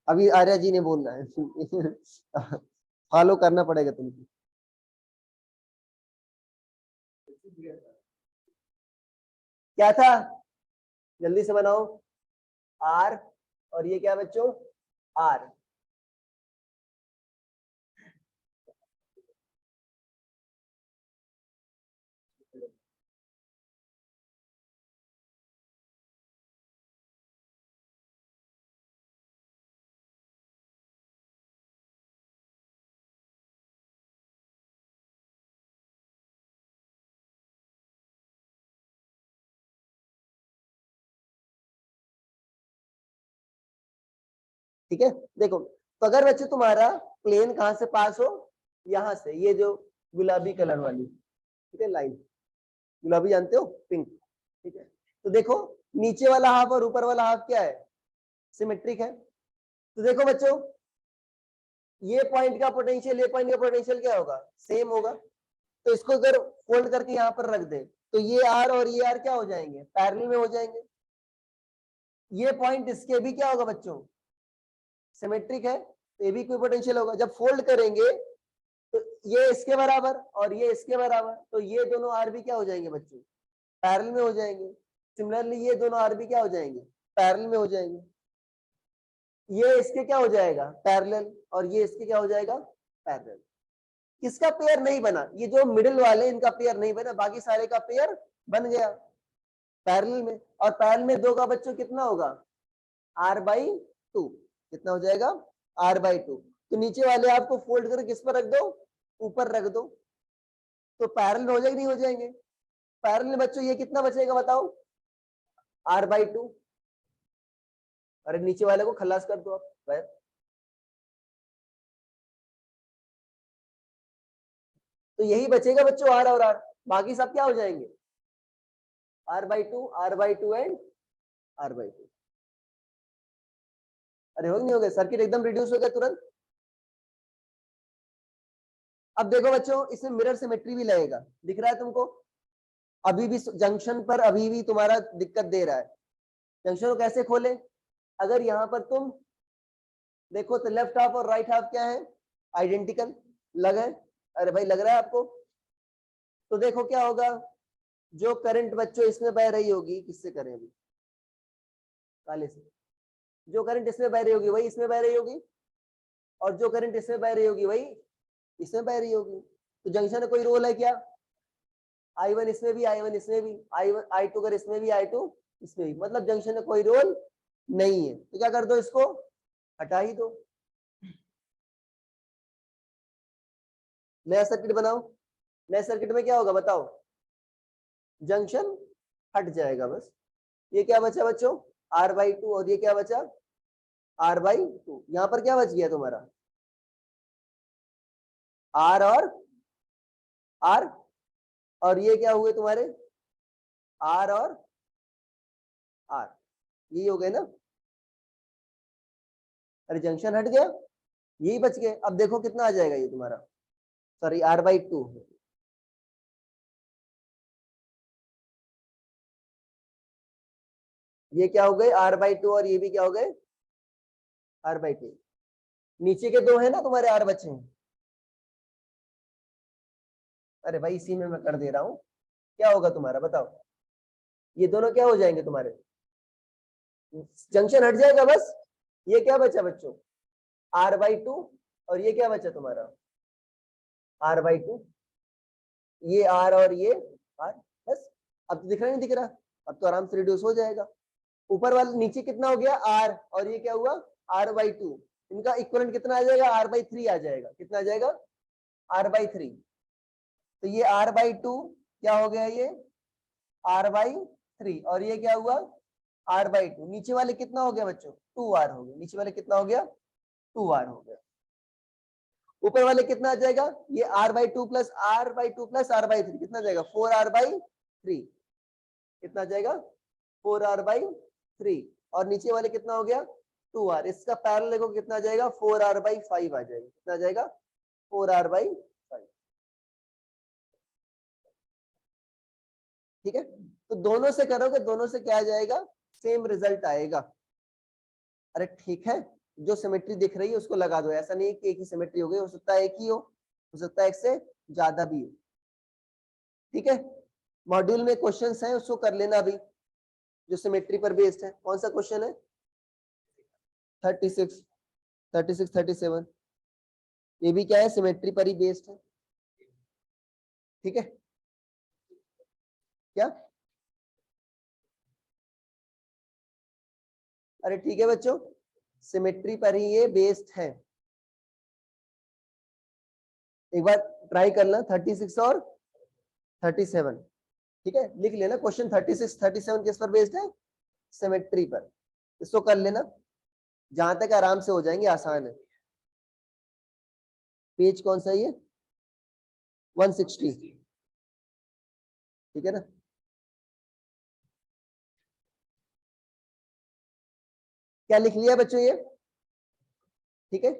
अभी आर्या जी ने बोलना है फॉलो करना पड़ेगा तुमको, क्या था, जल्दी से बनाओ, आर, और ये क्या बच्चों आर, ठीक है। देखो तो अगर बच्चे तुम्हारा प्लेन कहां से पास हो, यहां से, ये जो गुलाबी कलर वाली, ठीक है लाइन, गुलाबी जानते हो, पिंक, ठीक है, तो देखो नीचे वाला हाफ और ऊपर वाला हाफ क्या है, सिमेट्रिक है, तो देखो बच्चों ये पॉइंट का पोटेंशियल, ये पॉइंट का पोटेंशियल क्या होगा, सेम होगा, तो इसको अगर फोल्ड करके यहाँ पर रख दे तो ये आर और ये आर क्या हो जाएंगे, पैरेलल में हो जाएंगे, ये पॉइंट इसके भी क्या होगा बच्चों, सिमेट्रिक है, तो ये भी कोई पोटेंशियल होगा, जब फोल्ड करेंगे तो ये इसके बराबर और ये इसके बराबर, तो ये दोनों आर भी क्या हो जाएंगे बच्चों, पैरेलल में हो जाएंगे, सिमिलरली ये दोनों आर भी क्या हो जाएंगे, पैरेलल में हो जाएंगे, ये इसके क्या हो जाएगा पैरेलल, और ये इसके क्या हो जाएगा पैरेलल, किसका पेयर नहीं बना, ये जो मिडिल वाले इनका पेयर नहीं बना, बाकी सारे का पेयर बन गया पैरेलल में, और पैरेलल में दो का बच्चों कितना होगा r/2, कितना हो जाएगा r/2, तो नीचे वाले आपको फोल्ड करके किस पर रख दो, ऊपर रख दो, तो पैरेलल हो जाएगी, नहीं हो जाएंगे, पैरेलल में बच्चों ये कितना बचेगा बताओ r/2, अरे नीचे वाले को खलास कर दो आप, तो यही बचेगा बच्चों आर और आर, बाकी सब क्या हो जाएंगे r/2 एंड r/2, अरे हो नहीं हो गया, सर्किट एकदम रिड्यूस हो गया तुरंत। अब देखो बच्चों इसमें मिरर सिमेट्री भी लगेगा, दिख रहा है तुमको, अभी भी जंक्शन पर अभी भी तुम्हारा दिक्कत दे रहा है, जंक्शन को कैसे खोले, अगर यहाँ पर तुम देखो तो लेफ्ट हाफ और राइट हाफ क्या है, आइडेंटिकल लग है, अरे भाई लग रहा है आपको, तो देखो क्या होगा, जो करंट बच्चों इसमें बह रही होगी, किससे करें अभी, काले से, जो करंट इसमें बह रही होगी वही इसमें बह रही होगी, और जो करंट इसमें बह रही होगी वही इसमें बह रही होगी, तो जंक्शन में कोई रोल है क्या, I1 इसमें भी, I1 इसमें भी, I1 I2 अगर इसमें भी, I2 इसमें भी, मतलब जंक्शन में कोई रोल नहीं है, तो क्या कर दो इसको हटा ही दो, नया सर्किट बनाओ, नए सर्किट में क्या होगा बताओ, जंक्शन हट जाएगा बस, ये क्या बचा बच्चों r/2, और ये क्या बचा r/2, यहां पर क्या बच गया तुम्हारा r और r, और ये क्या हुए तुम्हारे r और r, यही हो गए ना, अरे जंक्शन हट गया, यही बच गए। अब देखो कितना आ जाएगा ये तुम्हारा, सॉरी r/2, ये क्या हो गए r/2 और ये भी क्या हो गए r/2। नीचे के दो है ना तुम्हारे r बचे हैं। अरे भाई इसी में मैं कर दे रहा हूं, क्या होगा तुम्हारा बताओ, ये दोनों क्या हो जाएंगे तुम्हारे, जंक्शन हट जाएगा बस। ये क्या बचा बच्चों r/2 और ये क्या बचा तुम्हारा r/2, ये r और ये r, बस। अब तो दिख रहा नहीं दिख रहा, अब तो आराम से रिड्यूस हो जाएगा। ऊपर वाले नीचे कितना हो गया r और ये क्या हुआ r/2, इनका इक्विवेलेंट कितना आ जाएगा r/3 आ जाएगा। कितना आ जाएगा r/3। तो ये r/2 क्या हो गया ये r/3 और ये क्या हुआ r/2। नीचे वाले कितना हो गया बच्चों 2r हो गया, नीचे वाले कितना हो गया 2r हो गया। ऊपर वाले कितना आ जाएगा ये r/2 plus r/2 plus r/3 कितना जाएगा 4r/3, कितना जाएगा 4r/3 और नीचे वाले कितना हो गया 2r। इसका पैरेलल देखो कितना जाएगा 4r/5 आ जाएगा। कितना जाएगा 4r/5। ठीक है, तो दोनों से करोगे दोनों से क्या आ जाएगा सेम रिजल्ट आएगा। अरे ठीक है, जो सिमेट्री दिख रही है उसको लगा दो, ऐसा नहीं है कि एक ही सिमेट्री हो गई, हो सकता है एक ही हो सकता है एक से ज्यादा भी हो। ठीक है, मॉड्यूल में क्वेश्चंस हैं उसको कर लेना अभी, जो सिमेट्री पर बेस्ड है। कौन सा क्वेश्चन है 36, 36, 37, ये भी क्या है सिमेट्री पर ही बेस्ड है। ठीक है, क्या अरे ठीक है बच्चों, सिमेट्री पर ही ये बेस्ड है। एक बार ट्राई करना 36 और 37। ठीक है, लिख लेना क्वेश्चन 36, 37 किस पर बेस्ड है सिमेट्री पर, इसको कर लेना, जहां तक आराम से हो जाएंगे, आसान है। पेज कौन सा है ये 160। ठीक है ना, क्या लिख लिया बच्चों ये, ठीक है।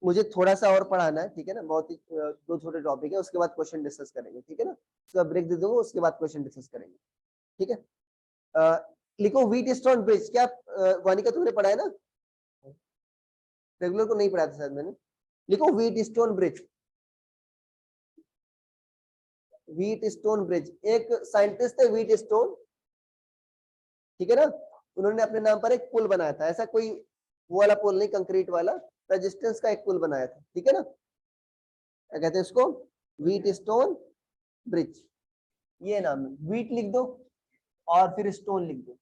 मुझे थोड़ा सा और पढ़ाना है, ठीक है ना, बहुत ही दो छोटे टॉपिक है, उसके बाद क्वेश्चन डिस्कस करेंगे। ठीक है ना, उसका ब्रेक दे दूंगा, उसके बाद क्वेश्चन डिस्कस करेंगे। ठीक है, लिखो व्हीट स्टोन ब्रिज, क्या वानिका तुमने पढ़ा है ना, रेगुलर को नहीं पढ़ाया था शायद मैंने। लिखो wheat stone bridge, wheat stone bridge. एक साइंटिस्ट है व्हीट स्टोन, ठीक है ना, उन्होंने अपने नाम पर एक पुल बनाया था, ऐसा कोई वो वाला पुल नहीं, कंक्रीट वाला, रेजिस्टेंस का एक पुल बनाया था। ठीक है ना, क्या कहते हैं उसको व्हीट स्टोन ब्रिज, ये नाम है। व्हीट लिख दो और फिर स्टोन लिख दो।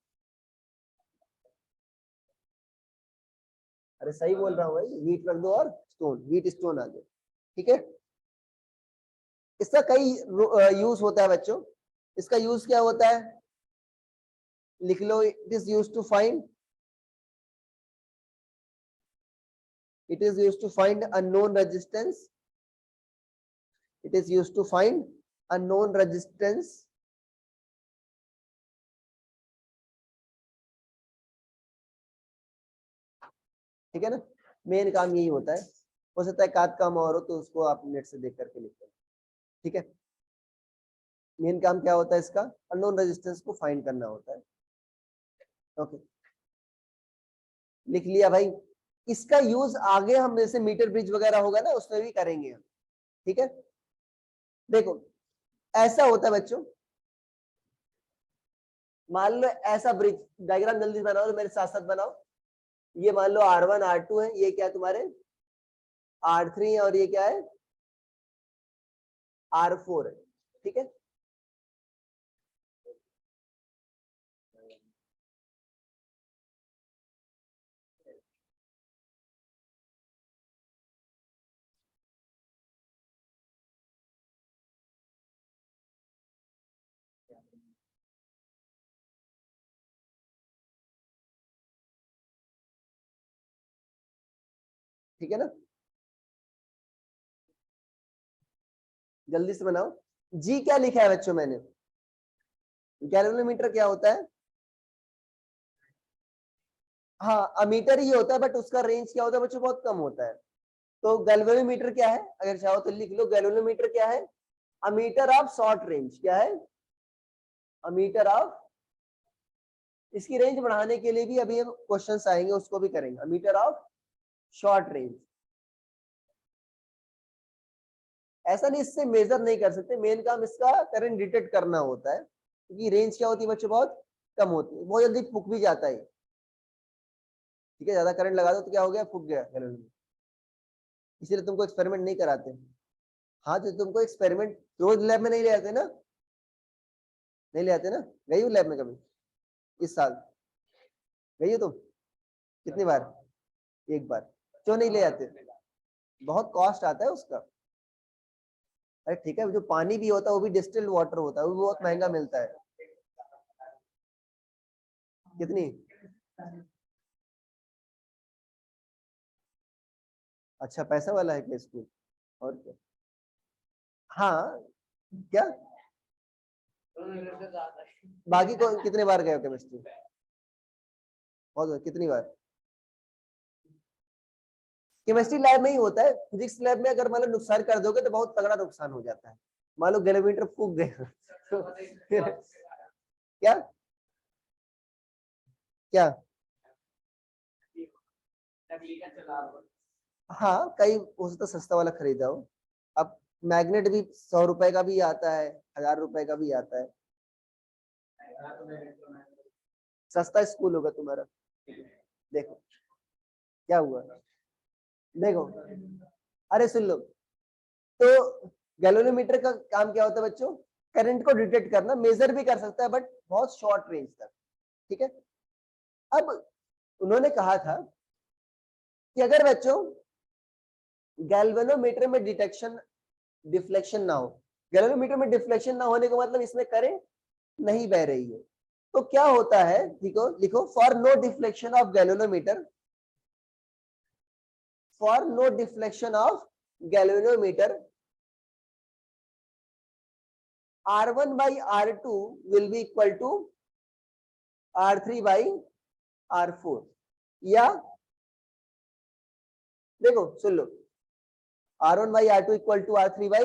अरे सही बोल रहा हूँ भाई, व्हीट रख दो और स्टोन, व्हीट स्टोन आ जाए। ठीक है, इसका कई यूज होता है बच्चों। इसका यूज क्या होता है लिख लो, it is use to find, it is used to find unknown resistance, it is used to find unknown resistance, ठीक है ना, मेन काम यही होता है। हो सकता है काद काम और हो तो उसको आप नेट से देख करके लिख लें। ठीक है, मेन काम क्या होता है इसका, अननोन रेजिस्टेंस को फाइंड करना होता है। ओके, लिख लिया भाई। इसका यूज आगे हम जैसे मीटर ब्रिज वगैरह होगा ना उसमें भी करेंगे हम। ठीक है, देखो ऐसा होता है बच्चों, मान लो ऐसा ब्रिज, डायग्राम जल्दी बनाओ तो मेरे साथ साथ बनाओ। ये मान लो R1 R2 है, ये क्या तुम्हारे R3 है और ये क्या है R4 है। ठीक है, ठीक है ना, जल्दी से बनाओ। जी क्या लिखा है बच्चों मैंने, गैल्वेनोमीटर क्या होता है? हाँ, अमीटर ही होता है, बट उसका रेंज क्या होता है बच्चों? बहुत कम होता है। तो गैल्वेनोमीटर क्या है? अगर चाहो तो लिख लो, गैल्वेनोमीटर क्या है? Ammeter of short range. क्या है? अमीटर ऑफ, इसकी रेंज बढ़ाने के लिए भी अभी हम क्वेश्चंस आएंगे, उसको भी करेंगे। Ammeter of short range. ऐसा नहीं इससे मेजर नहीं कर सकते, मेन काम इसका करंट डिटेक्ट करना होता है, क्योंकि रेंज क्या होती है बच्चों? बहुत कम होती है, बहुत जल्दी फूक भी जाता है। ठीक है, ज्यादा करंट लगा दो तो क्या हो गया? फूक गया गैल्वेनोमीटर। इसीलिए तुमको एक्सपेरिमेंट नहीं कराते। हाँ, तो तुमको एक्सपेरिमेंट रोज लैब में नहीं ले आते ना? नहीं ले आते ना? गई हो लैब में कभी इस साल? गई हो तुम? कितनी बार? एक बार। क्यों नहीं ले आते? बहुत कॉस्ट आता है उसका। अरे ठीक है, जो पानी भी होता है वो भी डिस्टिल्ड वाटर होता है, वो भी बहुत महंगा मिलता है। कितनी? अच्छा, पैसा वाला है क्या स्कूल? और क्या? हाँ, क्या बाकी को कितने बार गए हो केमिस्ट्री? बहुत, कितनी बार? केमिस्ट्री लैब में ही होता है, फिजिक्स लैब में अगर मान लो नुकसान कर दोगे तो बहुत तगड़ा नुकसान हो जाता है। मान लो गैल्वेनोमीटर फूक गए तो फिर क्या? क्या? हाँ, कई हो सकता सस्ता वाला खरीदा हो। अब मैग्नेट भी 100 रुपए का भी आता है, 1000 रुपए का भी आता है। सस्ता स्कूल होगा तुम्हारा। देखो क्या हुआ, देखो, अरे सुन लो। तो गैल्वेनोमीटर का काम क्या होता है बच्चों? करंट को डिटेक्ट करना, मेजर भी कर सकता है बट बहुत शॉर्ट रेंज तक। ठीक है। अब उन्होंने कहा था कि अगर बच्चों गैल्वेनोमीटर में डिटेक्शन डिफ्लेक्शन ना हो, गैल्वेनोमीटर में डिफ्लेक्शन ना होने का मतलब इसमें करंट नहीं बह रही है, तो क्या होता है? देखो, लिखो, for no deflection of galvanometer, for no deflection of galvanometer, R1 by R2 will be equal to R3 by R4। या देखो सुन लो, R1 by R2 equal to R3 by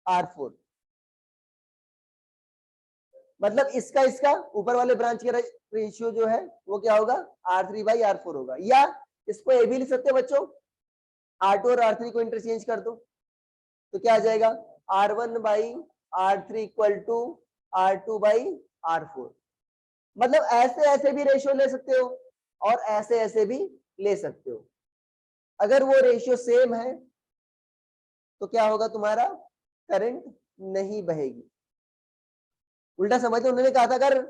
R4, मतलब इसका ऊपर वाले ब्रांच के रेशियो जो है वो क्या होगा? R3 by R4 होगा। या इसको ये भी लिख सकते हैं बच्चों, R2 और R3 को इंटरचेंज कर दो तो क्या आ जाएगा? R1 by R3 equal to R2 by R4। मतलब ऐसे ऐसे भी रेशियो ले सकते हो और ऐसे ऐसे भी ले सकते हो। अगर वो रेशियो सेम है तो क्या होगा? तुम्हारा करंट नहीं बहेगी। उल्टा समझ लो, उन्होंने कहा था अगर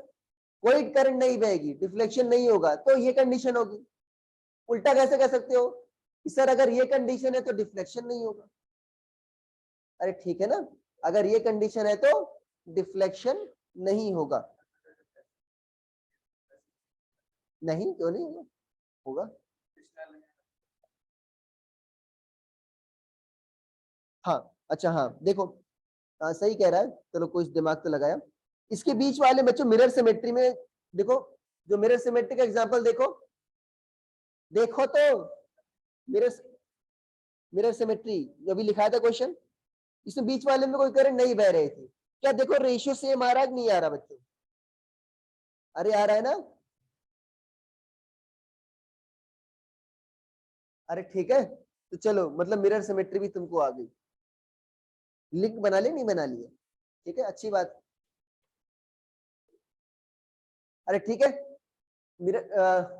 कोई करंट नहीं बहेगी, डिफ्लेक्शन नहीं होगा, तो ये कंडीशन होगी। उल्टा कैसे कह सकते हो कि सर अगर ये कंडीशन है तो डिफ्लेक्शन नहीं होगा? अरे ठीक है ना, अगर ये कंडीशन है तो डिफ्लेक्शन नहीं होगा। नहीं, क्यों नहीं होगा? होगा। हाँ, अच्छा, हाँ देखो, सही कह रहा है, चलो कोई दिमाग तो लगाया। इसके बीच वाले बच्चों मिरर सिमेट्री में देखो, जो मिरर सिमेट्री का एग्जांपल देखो, देखो तो मिरर मिरर सिमेट्री जो अभी लिखा था क्वेश्चन, इसमें बीच वाले में कोई करंट नहीं बह रही थी। क्या देखो रेशियो सेम आ रहा है कि नहीं आ रहा बच्चों? अरे आ रहा है ना? अरे ठीक है, तो चलो मतलब मिरर सिमेट्री भी तुमको आ गई। लिंक बना ली, नहीं बना लिया? ठीक है, अच्छी बात। अरे ठीक है, मिरर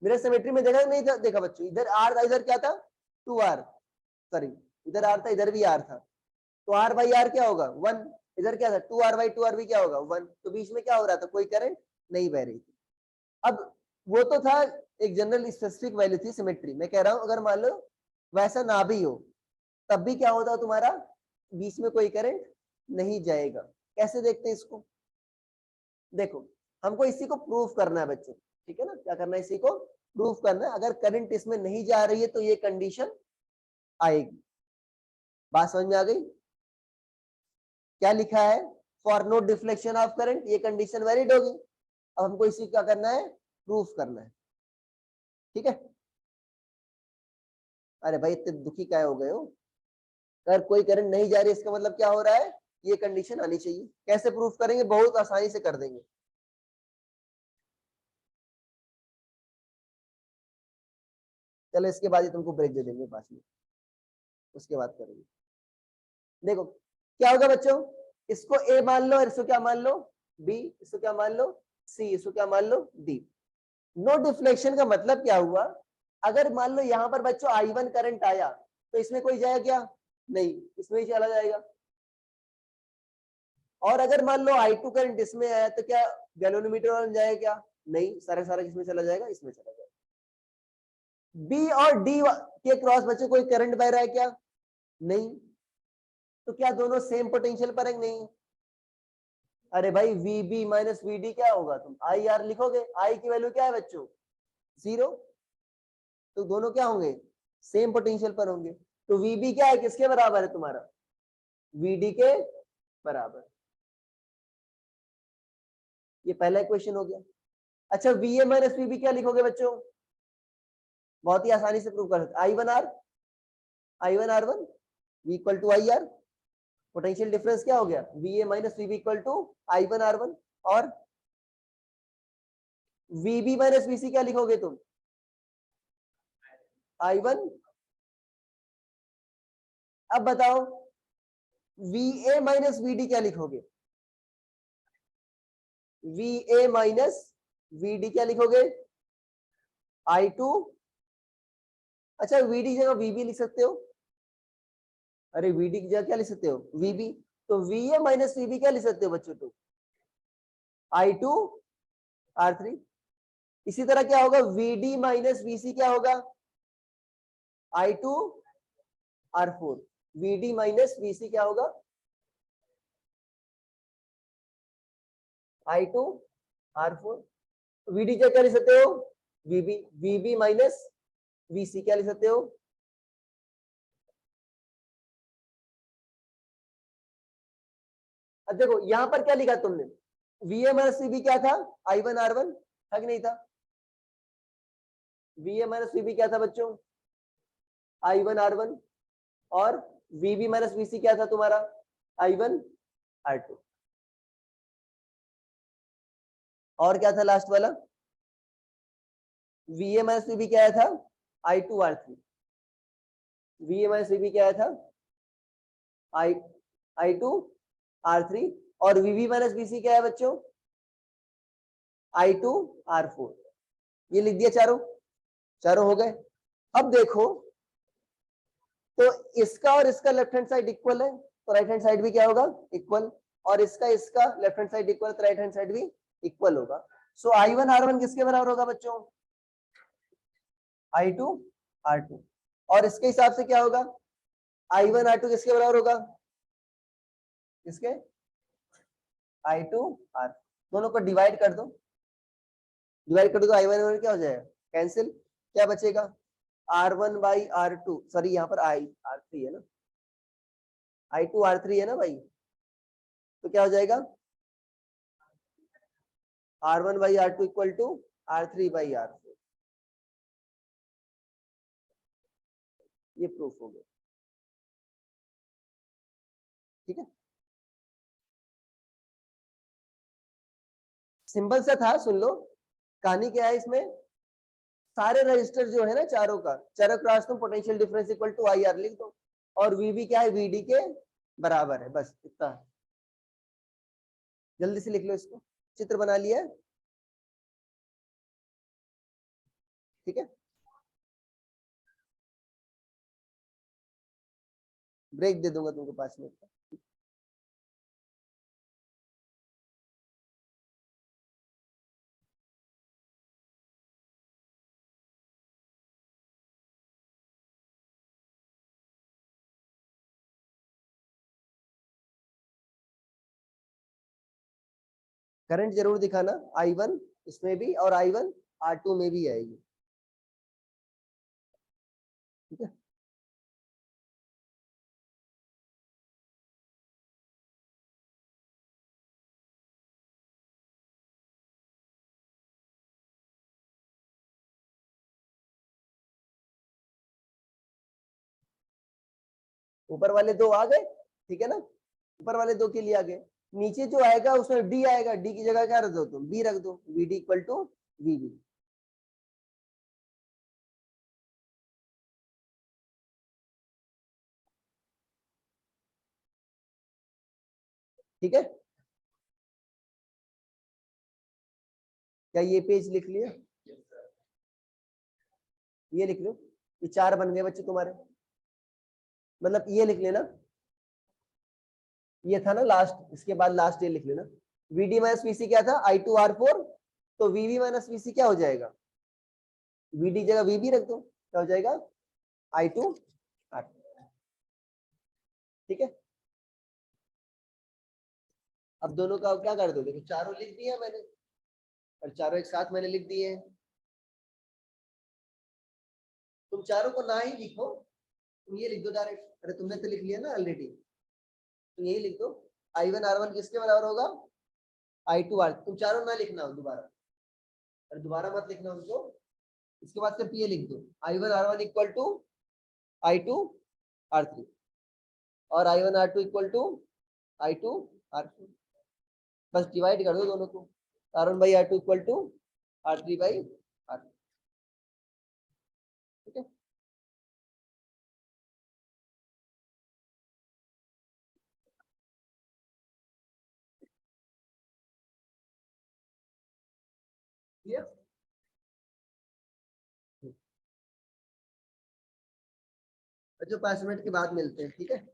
मिरर सिमेट्री में देखा नहीं था? देखा बच्चों, इधर आर था, इधर क्या था? 2R, सॉरी, इधर आर था, इधर भी आर था, तो आर बाई आर क्या होगा? 1। इधर क्या था? 2R बाई 2R भी क्या होगा? 1। तो बीच में क्या हो रहा था? कोई करंट नहीं बह रही थी। अब वो तो था एक जनरल स्पेसिफिक वैल्यू थी सिमेट्री। मैं कह रहा हूं अगर मान लो वैसा ना भी हो तब भी क्या होता तुम्हारा? बीच में कोई करंट नहीं जाएगा। कैसे देखते हैं इसको? देखो, हमको इसी को प्रूफ करना है बच्चों। ठीक है ना, क्या करना है? इसी को प्रूफ करना है। अगर करंट इसमें नहीं जा रही है तो ये कंडीशन आएगी। बात समझ में आ गई? क्या लिखा है? For no deflection of current, ये कंडीशन वैलिड होगी। अब हमको इसी क्या करना है, प्रूफ करना है। ठीक है, अरे भाई इतने दुखी क्या हो गए हो, अगर कोई करंट नहीं जा रही इसका मतलब क्या हो रहा है, ये कंडीशन आनी चाहिए। कैसे प्रूफ करेंगे, बहुत आसानी से कर देंगे। चलो इसके बाद ही तुमको ब्रेक दे देंगे 5 मिनट, उसके बाद करेंगे। देखो क्या होगा बच्चों, इसको ए मान लो और इसको क्या मान लो, बी, इसको क्या मान लो, सी, इसको क्या मान लो, डी। नो डिफ्लेक्शन का मतलब क्या हुआ, अगर मान लो यहां पर बच्चों I1 करंट आया तो इसमें कोई जाएगा क्या, नहीं, इसमें ही चला जाएगा। और अगर मान लो I2 करंट इसमें आया तो क्या गैल्वेनोमीटर में जाएगा क्या, नहीं, सारा सारा किसमें चला जाएगा, इसमें चला जाएगा। बी और डी के क्रॉस बच्चों कोई करंट बह रहा है क्या, नहीं, तो क्या दोनों सेम पोटेंशियल पर है, नहीं। अरे भाई VB माइनस VD क्या होगा, तुम IR लिखोगे, I की वैल्यू क्या है बच्चों, 0, तो दोनों क्या होंगे, सेम पोटेंशियल पर होंगे। तो VB क्या है, किसके बराबर है तुम्हारा, VD के बराबर। ये पहला इक्वेशन हो गया। अच्छा VA माइनस VB क्या लिखोगे बच्चों, बहुत ही आसानी से प्रूव कर सकते, I1R1 V equal to IR, potential difference क्या हो गया, VA minus VB equal to I1R1, और VB माइनस VC क्या लिखोगे तुम, I1। अब बताओ VA माइनस VD क्या लिखोगे, VA माइनस VD क्या लिखोगे, I2। अच्छा VD की जगह VB लिख सकते हो, अरे VD की जगह क्या लिख सकते हो, VB, तो VA माइनस VB क्या लिख सकते हो बच्चों, तो I2R3। इसी तरह क्या होगा, VD माइनस VC क्या होगा, I2R4। VD माइनस VC क्या होगा, I2R4। VD क्या लिख सकते हो, VB, VB माइनस VC क्या लिख सकते हो, अब देखो यहां पर क्या लिखा तुमने, VA माइनस VB क्या था, I1R1 था कि नहीं था, VA माइनस VB क्या था बच्चों, I1R1, और VB माइनस VC क्या था तुम्हारा, I1R2, और क्या था लास्ट वाला, VA माइनस VB क्या आया था, I2R3। VA माइनस VB क्या आया था, I2R3, और VB माइनस VC क्या है बच्चों, I2R4। ये लिख दिया चारों, चारों हो गए। अब देखो तो इसका और इसका लेफ्ट हैंड साइड इक्वल है, तो राइट हैंड साइड भी क्या होगा, इक्वल, और इसका इसका लेफ्ट हैंड साइड इक्वल, तो राइट हैंड साइड भी इक्वल होगा। सो I1R1 किसके बराबर होगा बच्चों, I2R2, और इसके हिसाब से क्या होगा, I1R2 किसके बराबर होगा, किसके, I2R। दोनों को डिवाइड कर दो, डिवाइड कर दो तो I1 क्या हो जाएगा, कैंसिल, क्या बचेगा, R1 बाई R2, सॉरी यहाँ पर R3 है ना, I2R3 है ना भाई, तो क्या हो जाएगा, R1 by R2 equal to R3 by R4। ये प्रूफ हो गया, ठीक है, सिंपल सा था, सुन लो। कहानी क्या है इसमें, सारे रजिस्टर जो है ना चारों का, चारों क्रॉस तुम potential difference equal to IR लिख दो, और VB क्या है, VD के बराबर है, बस इतना। जल्दी से लिख लो इसको, चित्र बना लिया है, ठीक है, ब्रेक दे दूंगा तुमको 5 मिनट का। करंट जरूर दिखाना, I1 इसमें भी और I1 R2 में भी आएगी, ठीक है। ऊपर वाले दो आ गए, ठीक है ना, ऊपर वाले दो के लिए आ गए। नीचे जो आएगा उसमें डी आएगा, डी की जगह क्या रख दो तुम, बी रख दो, V D equal to V B. ठीक है, क्या ये पेज लिख लिया, ये लिख लो, ये 4 बन गए बच्चे तुम्हारे, मतलब ये लिख लेना, ये था ना लास्ट, इसके बाद लास्ट ये लिख लेना, वी डी माइनस वीसी क्या था, आई टू आर फोर, तो वीवी माइनस वीसी क्या हो जाएगा, वी डी जगह वी बी रख दो, क्या हो जाएगा, आई टू आर। ठीक है, अब दोनों का क्या कर दो, देखो चारों लिख दिया मैंने, और चारों एक साथ मैंने लिख दिए हैं। तुम चारों को ना ही लिखो, तुम ये लिख दो डायरेक्ट, अरे तुमने तो लिख लिया ना ऑलरेडी, तुम यही लिख दो, आई वन आर वन किसके बराबर होगा, आई टू आर, तुम चारों ना लिखना हो दोबारा, अरे दोबारा मत लिखना उनको, इसके बाद सिर्फ ये लिख दो, I one R one equal to I two R three, और I one R two equal to I two R three, बस डिवाइड कर दो दोनों को, R one by R two equal to R three by R, ठीक है। क्लियर, जो 5 मिनट के बाद मिलते हैं, ठीक है।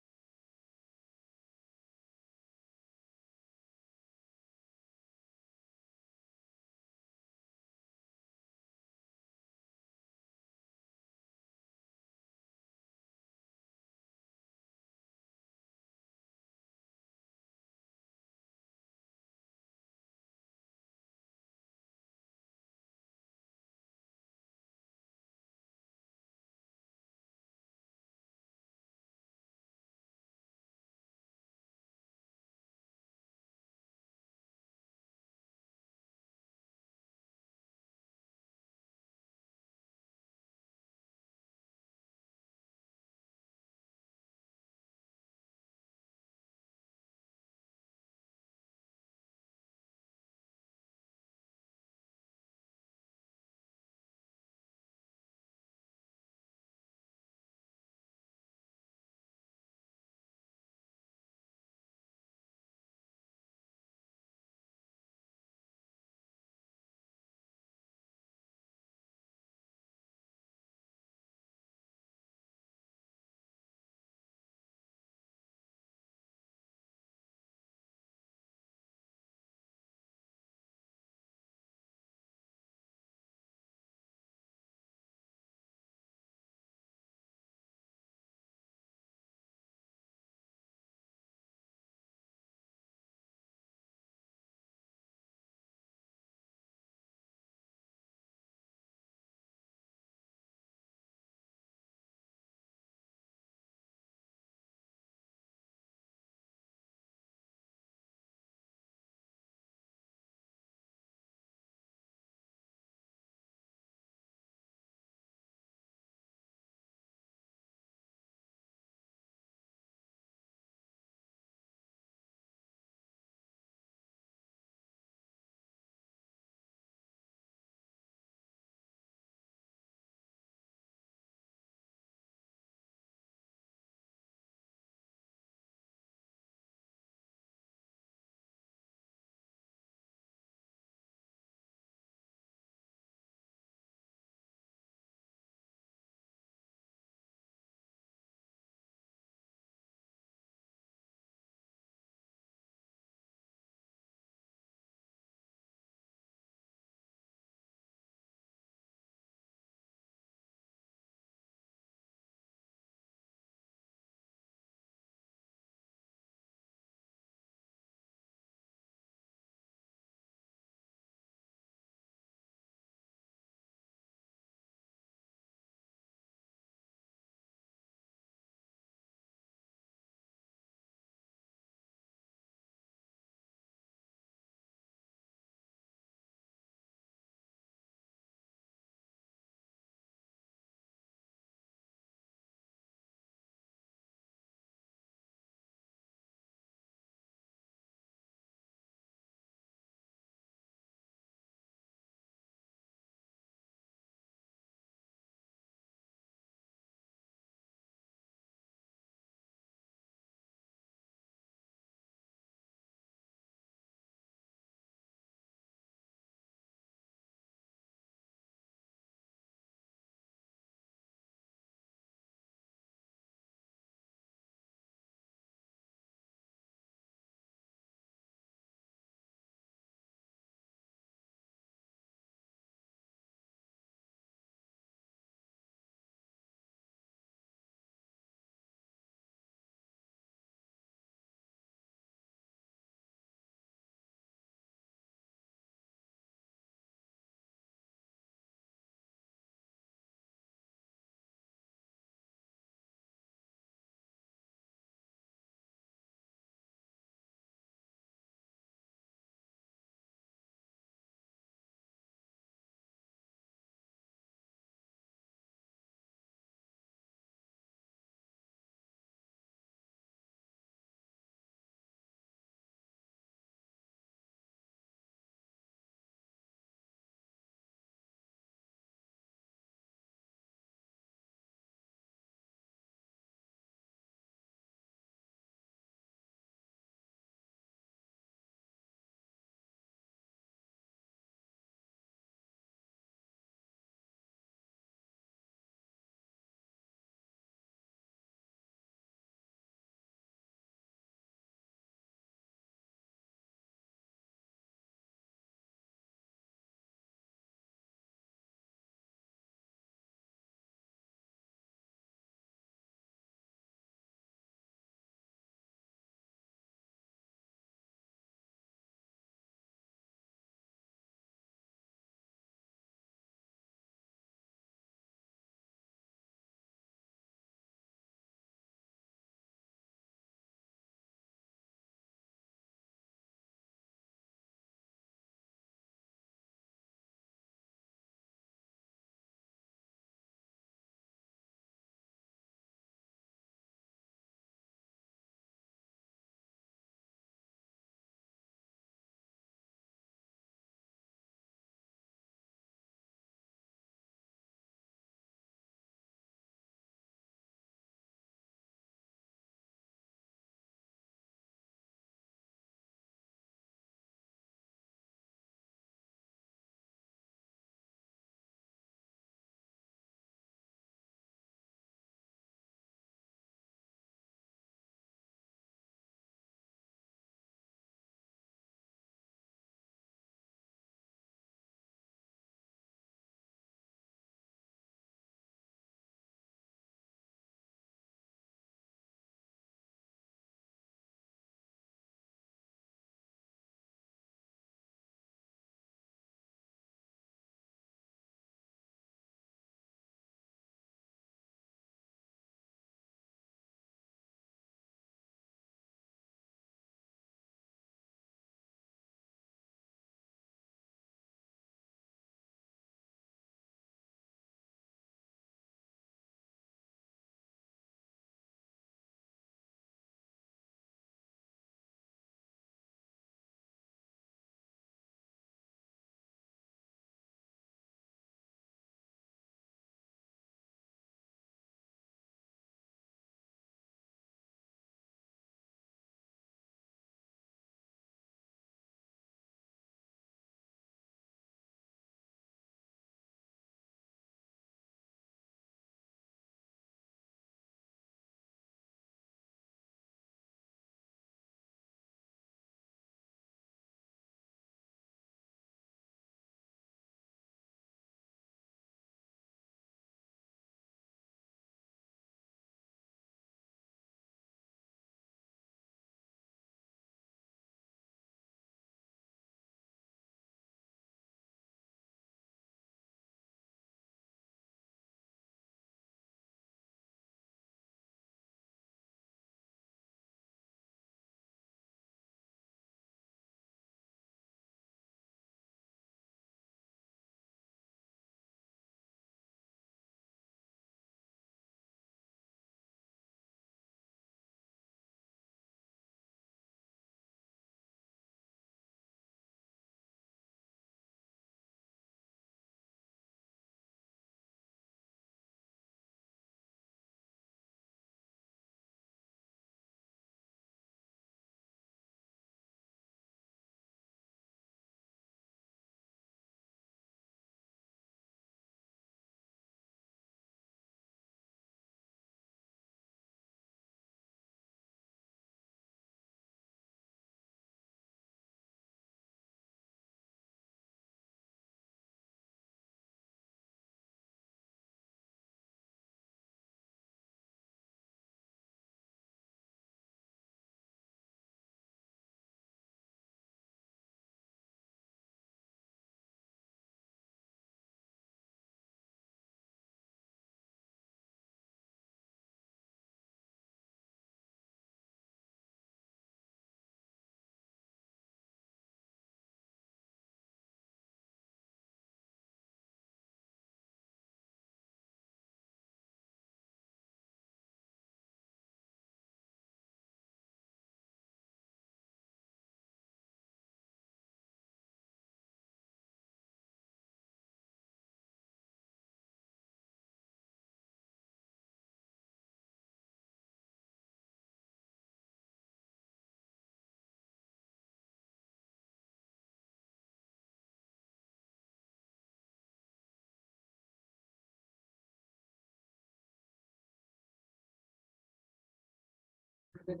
ठीक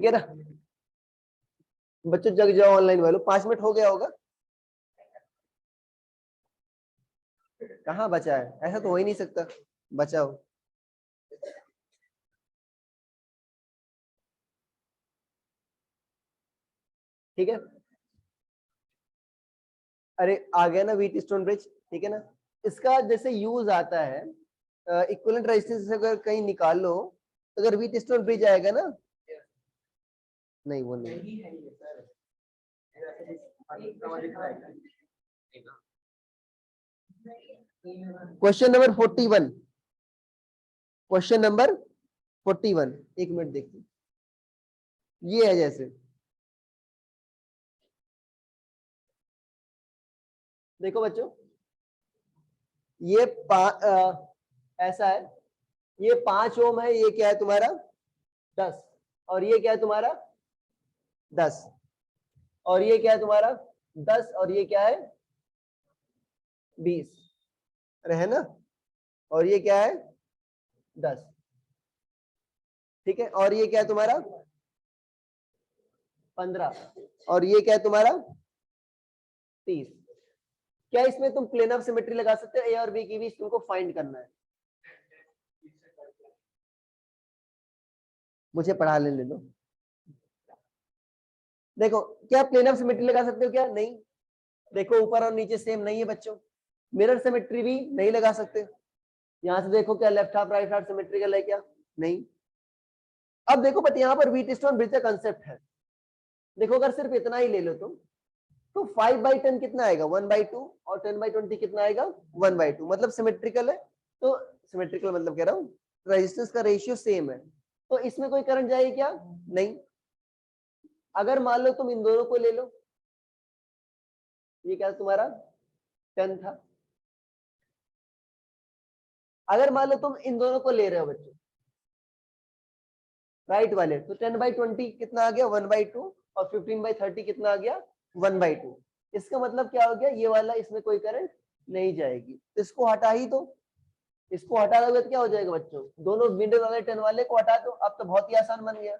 है ना बच्चों, जग जाओ ऑनलाइन वालों, 5 मिनट हो गया होगा। कहाँ बचा है, ऐसा तो हो ही नहीं सकता बचा हो। ठीक है, अरे आ गया ना व्हीट स्टोन ब्रिज, ठीक है ना। इसका जैसे यूज आता है इक्विवेलेंट रेजिस्टेंस अगर कहीं निकाल लो, तो अगर व्हीट स्टोन ब्रिज आएगा ना, नहीं वो नहीं, क्वेश्चन नंबर 41, क्वेश्चन नंबर 41, एक मिनट देखिए, ये है जैसे, देखो बच्चों, ये ऐसा है, ये 5 ओम है, ये क्या है तुम्हारा 10, और ये क्या है तुम्हारा 10, और ये क्या है तुम्हारा 10, और ये क्या है 20, अरे है ना, और ये क्या है 10, ठीक है, और ये क्या है तुम्हारा 15, और ये क्या है तुम्हारा 30। क्या इसमें तुम प्लेन ऑफ सिमेट्री लगा सकते हो, ए और बी की बीच तुमको फाइंड करना है, मुझे पढ़ा लेने दो। देखो क्या प्लेन ऑफ सिमेट्री लगा सकते हो क्या, नहीं, देखो ऊपर और नीचे सेम नहीं है बच्चों, मिरर सिमेट्री भी नहीं लगा सकते, यहां से देखो क्या left half right half symmetrical है क्या, नहीं। अब देखो बट यहाँ पर व्हीट स्टोन ब्रिज का कंसेप्ट है, देखो अगर सिर्फ इतना ही ले लो तुम, तो 5/10 कितना आएगा 1/2, और 10/20 कितना आएगा 1/2, मतलब सिमेट्रिकल है, तो सिमेट्रिकल मतलब कह रहा हूँ रेजिस्टेंस का रेशियो सेम है, तो इसमें कोई करंट जाएगी क्या, नहीं। अगर मान लो तुम इन दोनों को ले लो, ये क्या तुम्हारा 10 था, अगर मान लो तुम इन दोनों को ले रहे हो बच्चों राइट वाले, तो 10/20 कितना आ गया 1/2, और 15/30 कितना आ गया 1/2, इसका मतलब क्या हो गया, ये वाला इसमें कोई करंट नहीं जाएगी, तो इसको हटा ही दो, इसको हटा दोगे तो क्या हो जाएगा बच्चों, दोनों मिडिल वाले 10 वाले को हटा दो, अब तो बहुत ही आसान बन गया,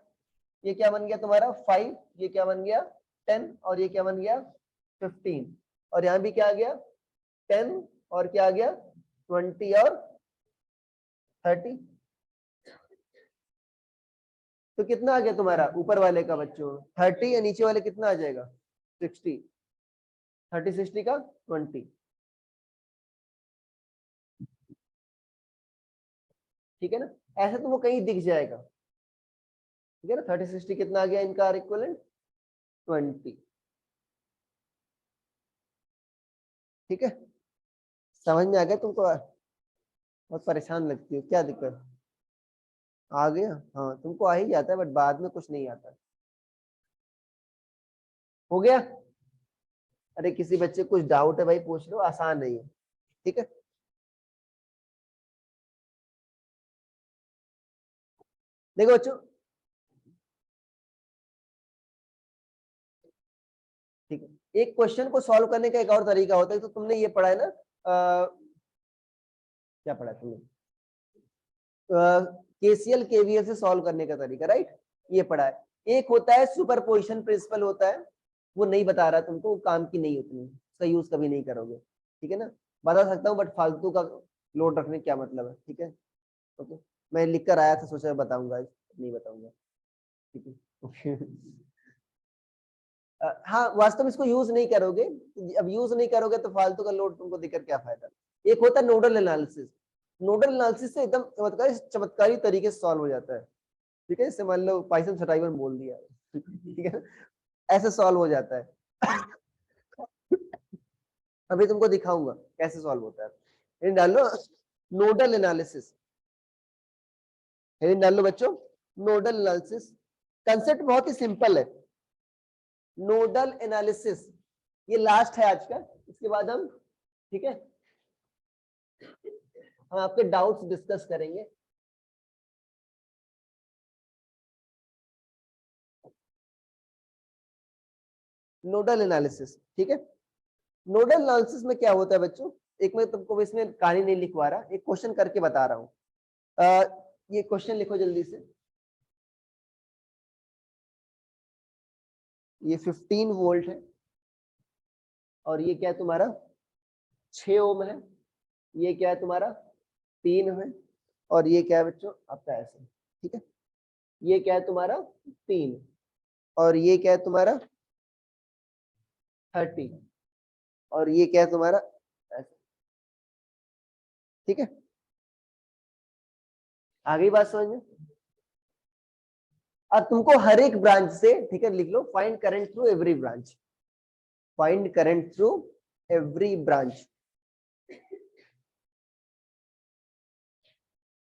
ये क्या बन गया तुम्हारा 5, ये क्या बन गया 10, और ये क्या बन गया 15, और यहाँ भी क्या आ गया 10, और क्या आ गया 20 और 30, तो कितना आ गया तुम्हारा ऊपर वाले का बच्चों 30, या नीचे वाले कितना आ जाएगा 60, 30 60 का 20, ठीक है ना, ऐसे तो वो कहीं दिख जाएगा, ठीक है ना, 30 60 कितना आ गया इनका इक्विवेलेंट 20, ठीक है, समझ में आ गया तुमको, बहुत परेशान लगती हो, क्या दिक्कत आ गया, हाँ तुमको आ ही जाता है, बट बाद में कुछ नहीं आता, हो गया। अरे किसी बच्चे को कुछ डाउट है भाई पूछ लो, आसान नहीं है, ठीक है। देखो बच्चों, ठीक है, एक क्वेश्चन को सॉल्व करने का एक और तरीका होता है, तो तुमने ये पढ़ा है ना, क्या पढ़ा है तुमने, केसीएल केवीएल से सॉल्व करने का तरीका, राइट, ये पढ़ा है। एक होता है सुपरपोजिशन प्रिंसिपल होता है, वो नहीं बता रहा तुमको, वो काम की नहीं उतनी, उसका यूज कभी नहीं करोगे, ठीक है ना, बता सकता हूँ बट फालतू का लोड रखने क्या मतलब है, ठीक है, ओके, मैं लिख कर आया था, सोचा बताऊंगा, नहीं बताऊंगा, ठीक है। हाँ वास्तव में इसको यूज नहीं करोगे, अब यूज नहीं करोगे तो फालतू का लोड तुमको देकर क्या फायदा। एक होता है नोडल एनालिसिस, नोडल एनालिसिस से एकदम चमत्कारी तरीके से सॉल्व हो जाता है, ठीक है, जैसे मान लो पाइथन सटाइवन बोल दिया, ठीक है, ऐसे सॉल्व हो जाता है। अभी तुमको दिखाऊंगा कैसे सॉल्व होता है, इन डालो नोडल एनालिसिस, इन डालो बच्चों नोडल एनालिसिस, कंसेप्ट बहुत ही सिंपल है, नोडल एनालिसिस, ये लास्ट है आज का, इसके बाद हम, ठीक है, हम आपके डाउट्स डिस्कस करेंगे। नोडल एनालिसिस, ठीक है, नोडल एनालिसिस में क्या होता है बच्चों, एक मैं तुमको इसमें कहानी नहीं लिखवा रहा, एक क्वेश्चन करके बता रहा हूँ। ये क्वेश्चन लिखो जल्दी से। ये 15 वोल्ट है और ये क्या है तुम्हारा 6 ओम है, ये क्या है तुम्हारा 3 है, और ये क्या है बच्चों आपका ऐसे, ठीक है। ये क्या है तुम्हारा 3 और ये क्या है तुम्हारा 30 और ये क्या है तुम्हारा ऐसे, ठीक है। आगे बात समझ में। अब तुमको हर एक ब्रांच से, ठीक है, लिख लो find current through every branch, find current through every branch,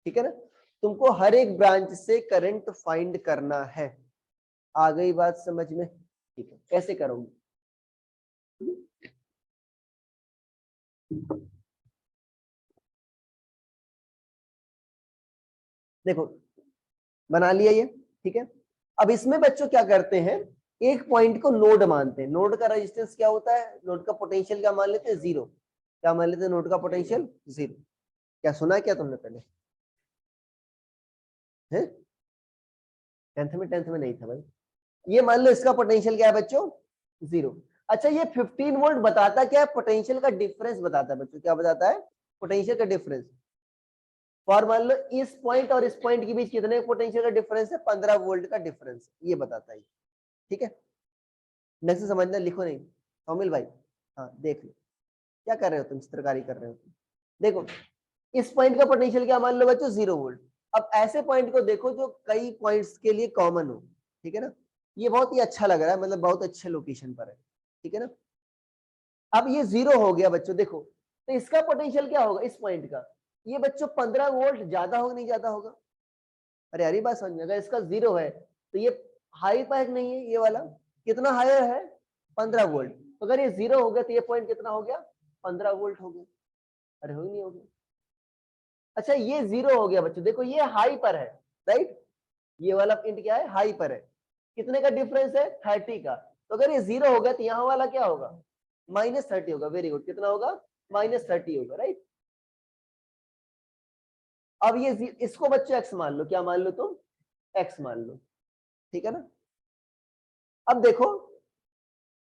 ठीक है ना। तुमको हर एक ब्रांच से करंट फाइंड करना है। आ गई बात समझ में, ठीक है। कैसे करोगे, देखो बना लिया ये, ठीक है। अब इसमें बच्चों क्या करते हैं, एक पॉइंट को नोड मानते हैं। नोड का रेजिस्टेंस क्या होता है, नोड का पोटेंशियल क्या मान लेते हैं, 0। क्या मान लेते हैं, नोड का पोटेंशियल 0। क्या सुना है क्या तुमने पहले, है 10th में नहीं था भाई। ये मान लो इसका पोटेंशियल क्या है बच्चों 0। अच्छा ये 15 वोल्ट बताता क्या है, पोटेंशियल का डिफरेंस बताता है बच्चों। क्या बताता है, पोटेंशियल का डिफरेंस। और मान लो इस पॉइंट और इस पॉइंट के बीच कितने पोटेंशियल का डिफरेंस है, 15 वोल्ट का डिफरेंस, ये बताता है, ठीक है। नेक्स्ट समझना, लिखो नहीं सोमिल भाई, हाँ देख लो क्या कर रहे हो तुम, चित्रकारी कर रहे हो तुम। देखो इस पॉइंट का पोटेंशियल क्या मान लो बच्चों 0 वोल्ट। अब ऐसे पॉइंट को देखो जो कई पॉइंट्स के लिए कॉमन हो, ठीक है ना। ये बहुत ही अच्छा लग रहा है, मतलब बहुत अच्छे लोकेशन पर है, ठीक है ना। अब ये 0 हो गया बच्चों, देखो तो इसका पोटेंशियल क्या होगा इस पॉइंट का, ये बच्चों 15 वोल्ट ज्यादा होगा नहीं ज्यादा होगा। अरे यार बात समझ में, अगर इसका 0 है तो ये हाई पर नहीं है, ये वाला कितना हायर है 15 वोल्ट। तो अगर ये 0 हो गया तो ये पॉइंट कितना हो गया 15 वोल्ट हो गया। अरे हो ही नहीं हो गया। अच्छा ये 0 हो गया बच्चों, देखो ये हाई पर है, राइट। ये वाला पॉइंट क्या है, हाई पर है। कितने का डिफरेंस है 30 का। तो अगर ये 0 हो गया तो यहाँ वाला क्या होगा -30 होगा। वेरी गुड, कितना होगा -30 होगा, राइट। अब ये इसको बच्चों एक्स मान लो, क्या मान लो तुम एक्स मान लो, ठीक है ना। अब देखो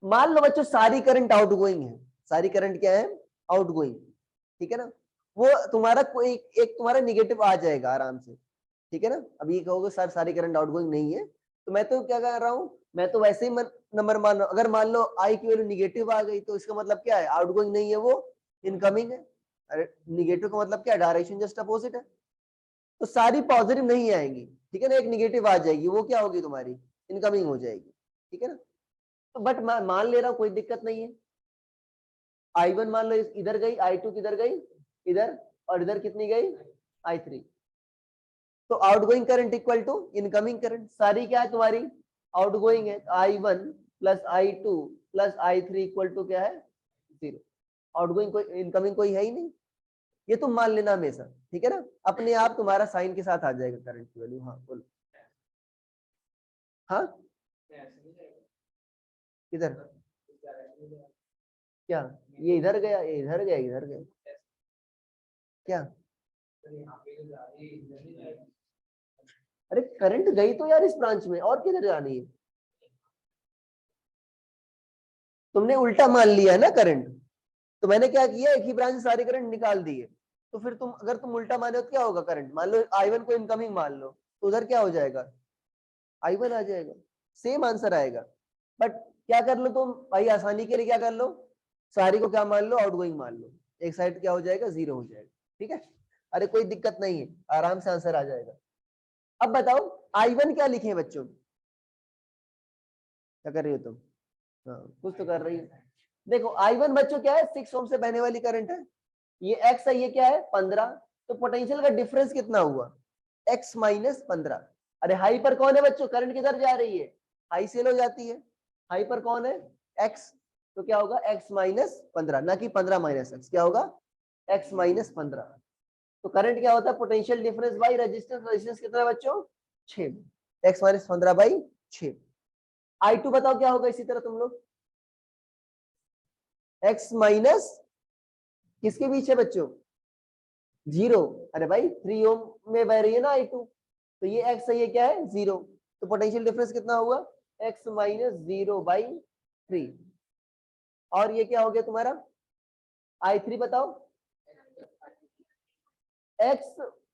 मान लो बच्चों सारी करंट आउटगोइंग है, सारी करंट क्या है आउटगोइंग, ठीक है ना। वो तुम्हारा कोई एक तुम्हारा निगेटिव आ जाएगा आराम से, ठीक है ना। अब ये कहोगे सर सारी करंट आउटगोइंग नहीं है, तो मैं तो क्या कर रहा हूं, मैं तो वैसे ही नंबर मान रहा हूं। अगर मान लो आई की वैल्यू निगेटिव आ गई तो इसका मतलब क्या है, आउटगोइंग नहीं है, वो इनकमिंग है। अरे निगेटिव का मतलब क्या है, डायरेक्शन जस्ट अपोजिट है। तो सारी पॉजिटिव नहीं आएंगी, ठीक है ना, एक निगेटिव आ जाएगी, वो क्या होगी तुम्हारी इनकमिंग हो जाएगी, ठीक है ना। तो बट मैं मान ले रहा हूं कोई दिक्कत नहीं है। I1 मान लो इधर गई, I2 किधर गई इधर, और इधर कितनी गई I3। तो outgoing current equal to incoming current, सारी क्या है तुम्हारी आउटगोइंग है। I1 plus I2 plus I3 equal to क्या है 0। आउटगोइंग कोई इनकमिंग कोई है ही नहीं, ये तुम मान लेना हमेशा, ठीक है ना। अपने आप तुम्हारा साइन के साथ आ जाएगा करंट की वैल्यू। हाँ बोलो, हाँ किधर क्या, ये इधर गया, ये इधर गया, इधर गया क्या। अरे करंट गई तो यार इस ब्रांच में, और किधर जानी है, तुमने उल्टा मान लिया है ना करंट। तो मैंने क्या किया, एक ही ब्रांच से सारे करंट निकाल दिए। तो फिर तुम अगर तुम उल्टा माने तो क्या होगा, करंट मान लो I1 को इनकमिंग मान लो, तो उधर क्या हो जाएगा I1 आ जाएगा, सेम आंसर आएगा। बट क्या कर लो तुम भाई, आसानी के लिए क्या कर लो, सारी को क्या मान लो आउटगोइंग मान लो, एक साइड क्या हो जाएगा 0 हो जाएगा, ठीक है। अरे कोई दिक्कत नहीं है, आराम से आंसर आ जाएगा। अब बताओ I1 क्या लिखे बच्चों, क्या कर रही हो तुम, हाँ कुछ तो कर रही हो। देखो I1 बच्चों क्या है 6 ओम से बहने वाली करंट है, ये x है, ये क्या है 15। तो पोटेंशियल का डिफरेंस कितना हुआ x माइनस 15। अरे हाई पर कौन है बच्चों, करंट किधर जा रही है, हाई सेल हो जाती है। हाई पर कौन है x, तो क्या होगा x माइनस 15, ना कि 15 माइनस x, क्या होगा x माइनस 15। तो करंट क्या होता है, potential difference by resistance. Resistance कितना है बच्चों 6, x माइनस 15 बाई 6। I2 बताओ क्या होगा इसी तरह तुम लोग, x माइनस किसके बीच है बच्चों, 0। अरे भाई 3 ओम में बह रही है ना I2, तो ये x है, ये क्या है 0, तो पोटेंशियल डिफरेंस कितना हुआ x माइनस 0/3। और ये क्या हो गया तुम्हारा I3 बताओ, x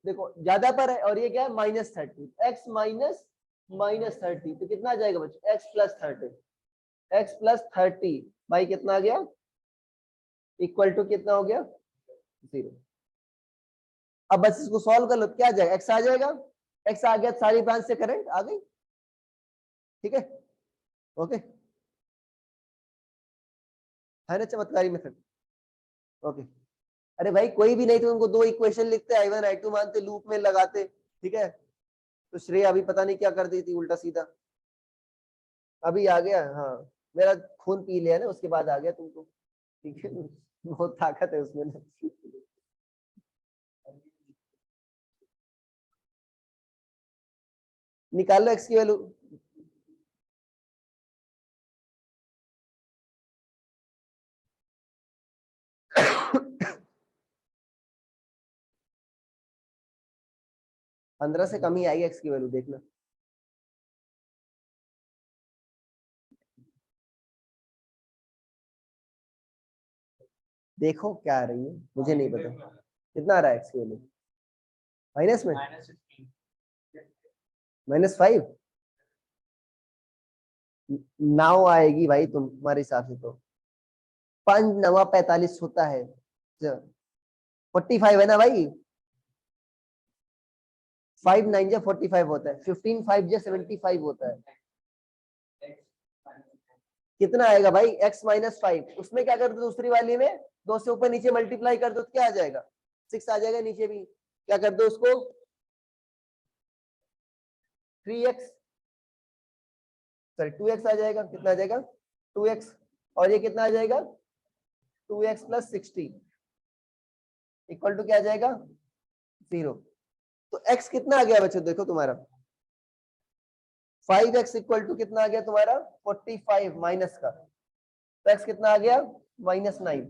देखो ज्यादा पर है और ये क्या है -30, x -30, तो कितना आ जाएगा बच्चों x प्लस 30, x प्लस 30 भाई कितना आ गया, इक्वल टू कितना हो गया 0। अब बस इसको सॉल्व कर लो, क्या आ जाएगा x आ जाएगा, x आ गया, सारी ब्रांच से करंट आ गई, ठीक है, ओके, है ना चमत्कारी मेथड, ओके। अरे भाई कोई भी नहीं तो उनको 2 इक्वेशन लिखते, I1 I2 मानते, लूप में लगाते, ठीक है, तो श्रेया अभी पता नहीं क्या कर दी थी उल्टा सीधा, अभी आ गया, हाँ मेरा खून पी लिया ना उसके बाद आ गया तुमको, ठीक है, बहुत ताकत है उसमें ना। निकाल लो x की वैल्यू, पंद्रह से कम ही आएगी x की वैल्यू, देखना देखो क्या आ रही है, मुझे नहीं पता कितना आ रहा है x की वैल्यू, माइनस में -5 नाउ आएगी भाई तुम्हारे हिसाब से तो, 5 9 45 होता है, 45 है ना भाई, 5 9 जा 45 होता है, 15 5 जा 75 होता है, कितना आएगा भाई x-5, उसमें क्या कर दो दूसरी वाली में 2 से ऊपर नीचे मल्टीप्लाई कर दो तो क्या आ जाएगा 6 आ जाएगा, नीचे भी क्या कर दो उसको 3x, सॉरी 2x आ जाएगा, कितना आ जाएगा 2x, और ये कितना आ जाएगा 2x प्लस 60 इक्वल टू क्या आ जाएगा 0। तो x कितना आ गया बच्चों देखो तुम्हारा 5x इक्वल टू कितना आ गया तुम्हारा 45 माइनस का, तो x कितना आ गया -9।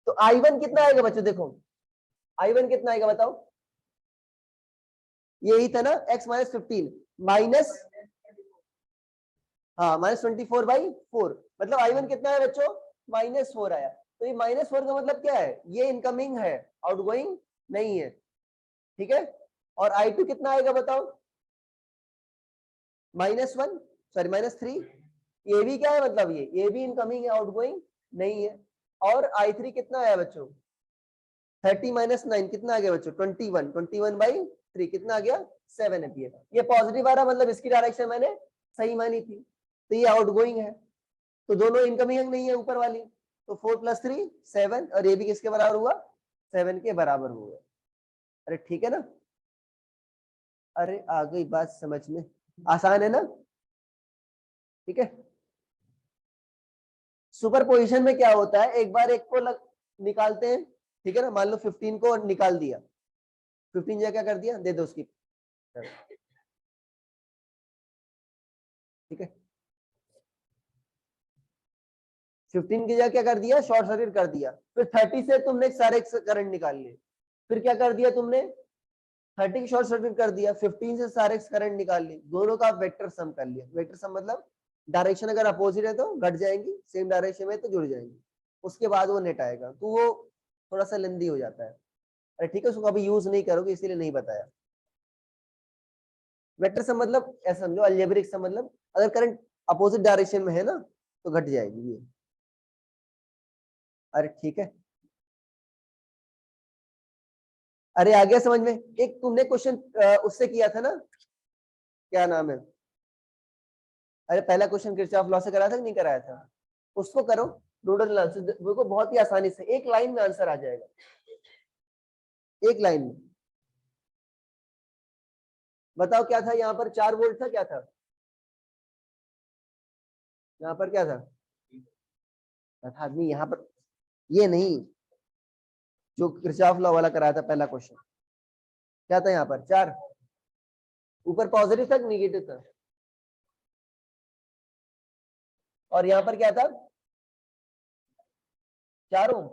तो I1 कितना आएगा बच्चों देखो, I1 कितना आएगा बताओ, यही था ना x-15 माइनस, हाँ -24/4, मतलब I1 कितना है बच्चों -4 आया, तो ये -4 का मतलब क्या है, ये इनकमिंग है, आउटगोइंग नहीं है, ठीक है, और I2 कितना आएगा बताओ -1, सॉरी -3, ये भी क्या है मतलब ये भी इनकमिंग है, आउटगोइंग नहीं है, और I3 कितना आया बच्चों 30 - 9 कितना आ गया बच्चों 21/3 कितना आ गया 7 एम्पियर, ये पॉजिटिव आ रहा मतलब इसकी डायरेक्शन मैंने सही मानी थी, तो ये आउटगोइंग है, तो दोनों इनकमिंग नहीं है ऊपर वाली, तो 4 + 3 7, और ये भी किसके बराबर हुआ 7 के बराबर हुआ, अरे ठीक है ना, अरे आ गई बात समझ में, आसान है ना, ठीक है। सुपरपोजिशन में क्या होता है, एक बार एक को निकालते हैं, ठीक है ना, मान लो 15 को निकाल दिया, 15 जगह क्या कर दिया दे दो उसकी, ठीक है, 15 की जगह क्या कर दिया शॉर्ट सर्किट कर दिया, फिर 30 से तुमने सारे करंट निकाल लिए, फिर क्या कर दिया तुमने 30 की शॉर्ट सर्किट कर दिया, 15 से सारे करंट निकाल लिए, दोनों का वेक्टर सम कर लिया, वेक्टर सम मतलब डायरेक्शन अगर अपोजिट है तो घट जाएंगी, सेम डायरेक्शन में तो जुड़ जाएंगी, उसके बाद वो नेट आएगा, तो वो थोड़ा सा लेंदी हो जाता है, अरे ठीक है, उसको अभी यूज नहीं करोगे इसीलिए नहीं बताया। वेक्टर सम मतलब ऐसा समझो, अलजेब्रिक सम मतलब अगर करंट अपोजिट डायरेक्शन में है ना तो घट जाएगी ये, अरे ठीक है, अरे आ गया समझ में, एक तुमने क्वेश्चन उससे किया था ना, क्या नाम है, अरे पहला क्वेश्चन किरचॉफ लॉ से कराया था कि नहीं कराया था, उसको करो, नोडल आंसर देखो, बहुत ही आसानी से एक लाइन में आंसर आ जाएगा, एक लाइन में, बताओ क्या था यहाँ पर 4 वोल्ट था, क्या था यहाँ पर, क्या था आदमी यहाँ पर, ये नहीं जो किरचॉफ लॉ वाला कराया था पहला क्वेश्चन, क्या था यहाँ पर 4, ऊपर पॉजिटिव था निगेटिव था, और यहाँ पर क्या था 4 ओम,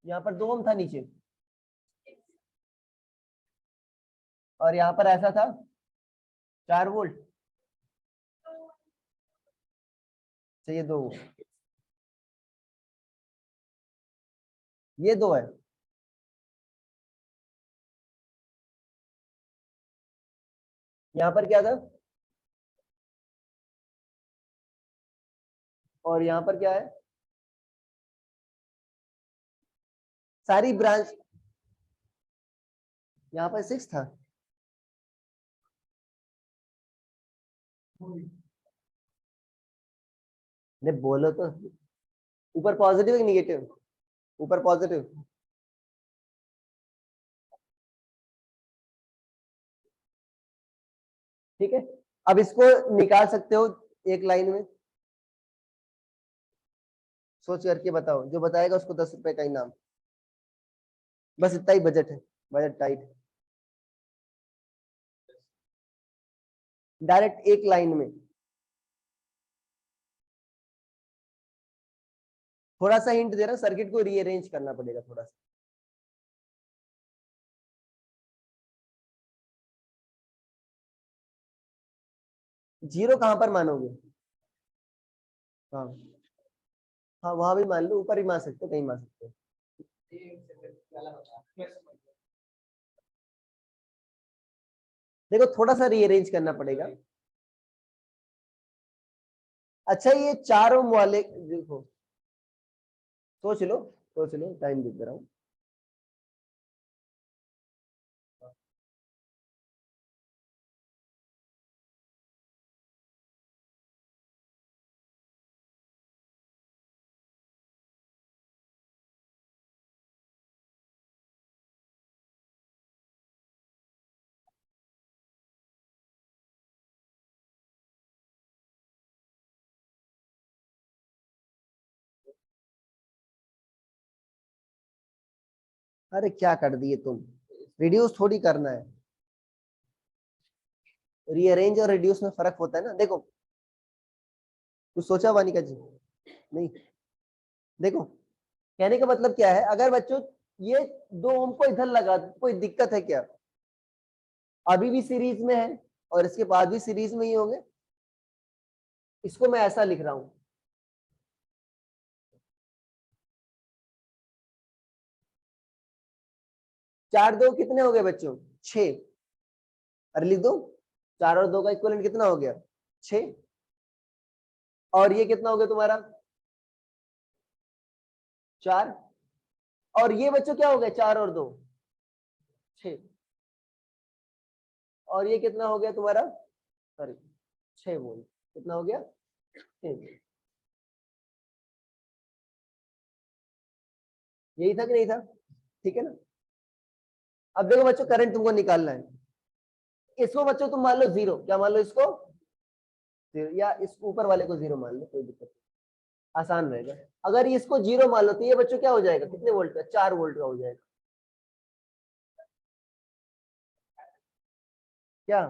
यहाँ पर 2 ओम था नीचे, और यहाँ पर ऐसा था 4 वोल्ट, चाहिए 2 ओम, ये 2 है। यहाँ पर क्या था, और यहाँ पर क्या है, सारी ब्रांच, यहाँ पर 6 था। ने बोलो तो, ऊपर पॉजिटिव कि निगेटिव, ऊपर पॉजिटिव, ठीक है। अब इसको निकाल सकते हो एक लाइन में, सोच करके बताओ, जो बताएगा उसको 10 रुपए का इनाम, बस इतना ही बजट है, बजट टाइट है। डायरेक्ट एक लाइन में, थोड़ा सा हिंट दे रहा हूं, सर्किट को रीअरेंज करना पड़ेगा थोड़ा सा। जीरो कहां पर मानोगे, हाँ हाँ, वहां भी मान लो, ऊपर ही मान सकते हो, कहीं मान सकते हो। देखो थोड़ा सा रीअरेंज करना पड़ेगा। अच्छा ये 4 ओम वाले देखो, सोच लो, सोच लो, टाइम देख रहा हूँ। अरे क्या कर दिए तुम, रिड्यूस थोड़ी करना है, रीअरेंज और रिड्यूस में फर्क होता है ना। देखो कुछ सोचा वानिका जी, नहीं, देखो कहने का मतलब क्या है, अगर बच्चों ये 2 ओम को इधर लगा, कोई दिक्कत है क्या, अभी भी सीरीज में है और इसके बाद भी सीरीज में ही होंगे। इसको मैं ऐसा लिख रहा हूं, 4 2 कितने हो गए बच्चों, 6, अरे लिख दो, 4 और 2 का इक्विवेलेंट कितना हो गया, 6, और ये कितना हो गया तुम्हारा, 4, और ये बच्चों क्या हो गया, 4 और 2 6, और ये कितना हो गया तुम्हारा, सॉरी 6 वोल्ट, कितना हो गया, 6, यही था कि नहीं था, ठीक है ना। अब देखो बच्चों करंट तुमको निकालना है, इसको बच्चों तुम मान लो 0, क्या मान लो इसको 0, या इस ऊपर वाले को 0 मान लो, कोई दिक्कत नहीं, आसान रहेगा। अगर इसको 0 मान लो तो ये बच्चों क्या हो जाएगा, कितने वोल्ट का, 4 वोल्ट का हो जाएगा, क्या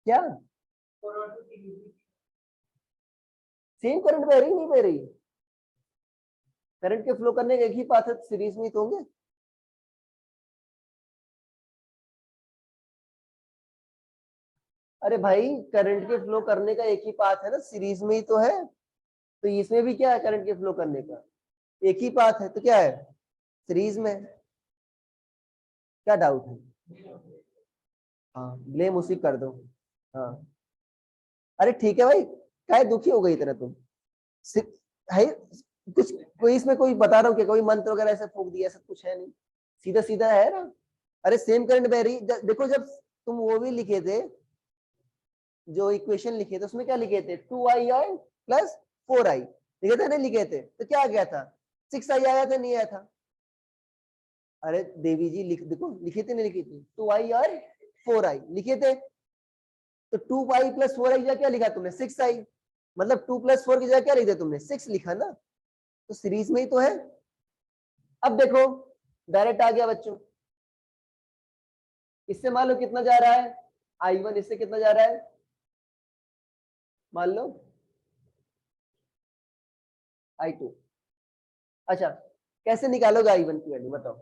क्या सेम करंट बह रही नहीं बह रही, करंट के फ्लो करने का एक ही पाथ है, सीरीज में ही तो होंगे। अरे भाई करंट के फ्लो करने का एक ही पाथ है ना, सीरीज में ही तो है, तो इसमें भी क्या है, करंट के फ्लो करने का एक ही पाथ है, तो क्या है, सीरीज में है। क्या डाउट है, हाँ ब्लेम उसी कर दो, हाँ। अरे ठीक है भाई, काय दुखी हो गई इतना तुम, है कुछ, कोई इसमें कोई बता रहा हूँ कि कोई मंत्र वगैरह ऐसा फूक दिया, ऐसा कुछ है नहीं, सीधा सीधा है ना। अरे सेम करंट बह रही, देखो जब तुम वो भी लिखे थे, जो इक्वेशन लिखे थे उसमें क्या लिखे थे, 2IR प्लस 4I लिखे थे, नहीं लिखे थे, तो क्या आ गया था, 6I आया था, नहीं आया था। अरे देवी जी लिख, देखो लिखे थे नहीं लिखे थे, 2IR 4I लिखे थे, तो 2I प्लस 4I क्या लिखा तुमने, 6I, मतलब 2 प्लस 4 की जगह क्या लिख दिया तुमने, 6 लिखा ना, तो सीरीज में ही तो है। अब देखो डायरेक्ट आ गया बच्चों, इससे मान लो कितना जा रहा है, I1, इससे कितना जा रहा है, मान लो I2। अच्छा, कैसे निकालोगे I1 की वैल्यू बताओ,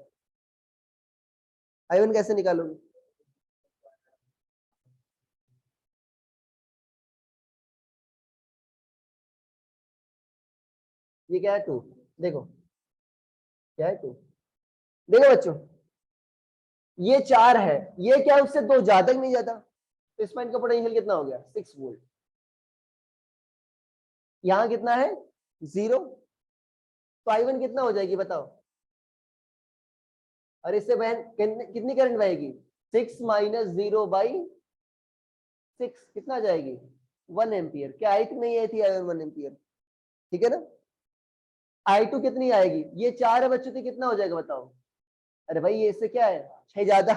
I1 कैसे निकालोगे? ये क्या है 2, देखो क्या है 2, देखो बच्चों ये 4 है, ये क्या है उससे 2 ज्यादा ही नहीं जाता, तो इस पॉइंट का पोटेंशियल कितना हो गया 6 वोल्ट। यहाँ कितना है 0, तो I1 कितना हो जाएगी बताओ, और इससे बहन कितनी करंट बहेगी 6 माइनस 0/6 कितना आ जाएगी 1 एम्पियर। क्या आई थी नहीं आई थी I1 1 एम्पियर, ठीक है ना। I2 कितनी आएगी, ये 4 है बच्चों, तो कितना हो जाएगा बताओ, अरे भाई ये इससे क्या है 6 ज्यादा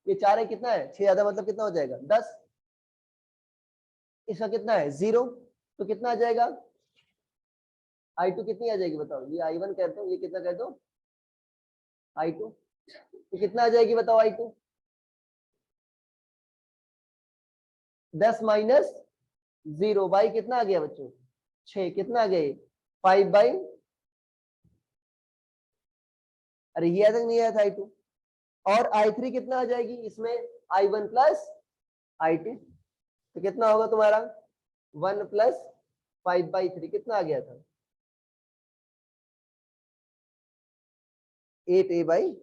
ये 4 है, कितना है 6 ज्यादा मतलब कितना हो जाएगा 10, इसका कितना है 0, तो कितना आ जाएगा I2 कितनी आ जाएगी बताओ, ये I1 कहते हो, ये कितना कहते हो I2, तो कितना आ जाएगी बताओ I2, 10 माइनस 0 बाई कितना आ गया बच्चों 6, कितना आ गए 5/, अरे ये तक नहीं आया था I2, और I3 कितना आ जाएगी इसमें I1 प्लस I2, तो कितना होगा तुम्हारा 1 प्लस 5/3 कितना आ गया था 8A/,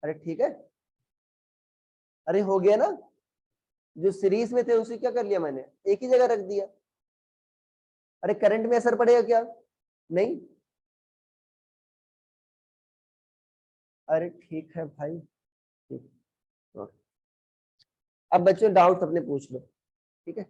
अरे ठीक है, अरे हो गया ना, जो सीरीज में थे उसी क्या कर लिया मैंने एक ही जगह रख दिया। अरे करंट में असर पड़ेगा क्या, नहीं, अरे ठीक है भाई, ठीक। अब बच्चों डाउट अपने पूछ लो, ठीक है।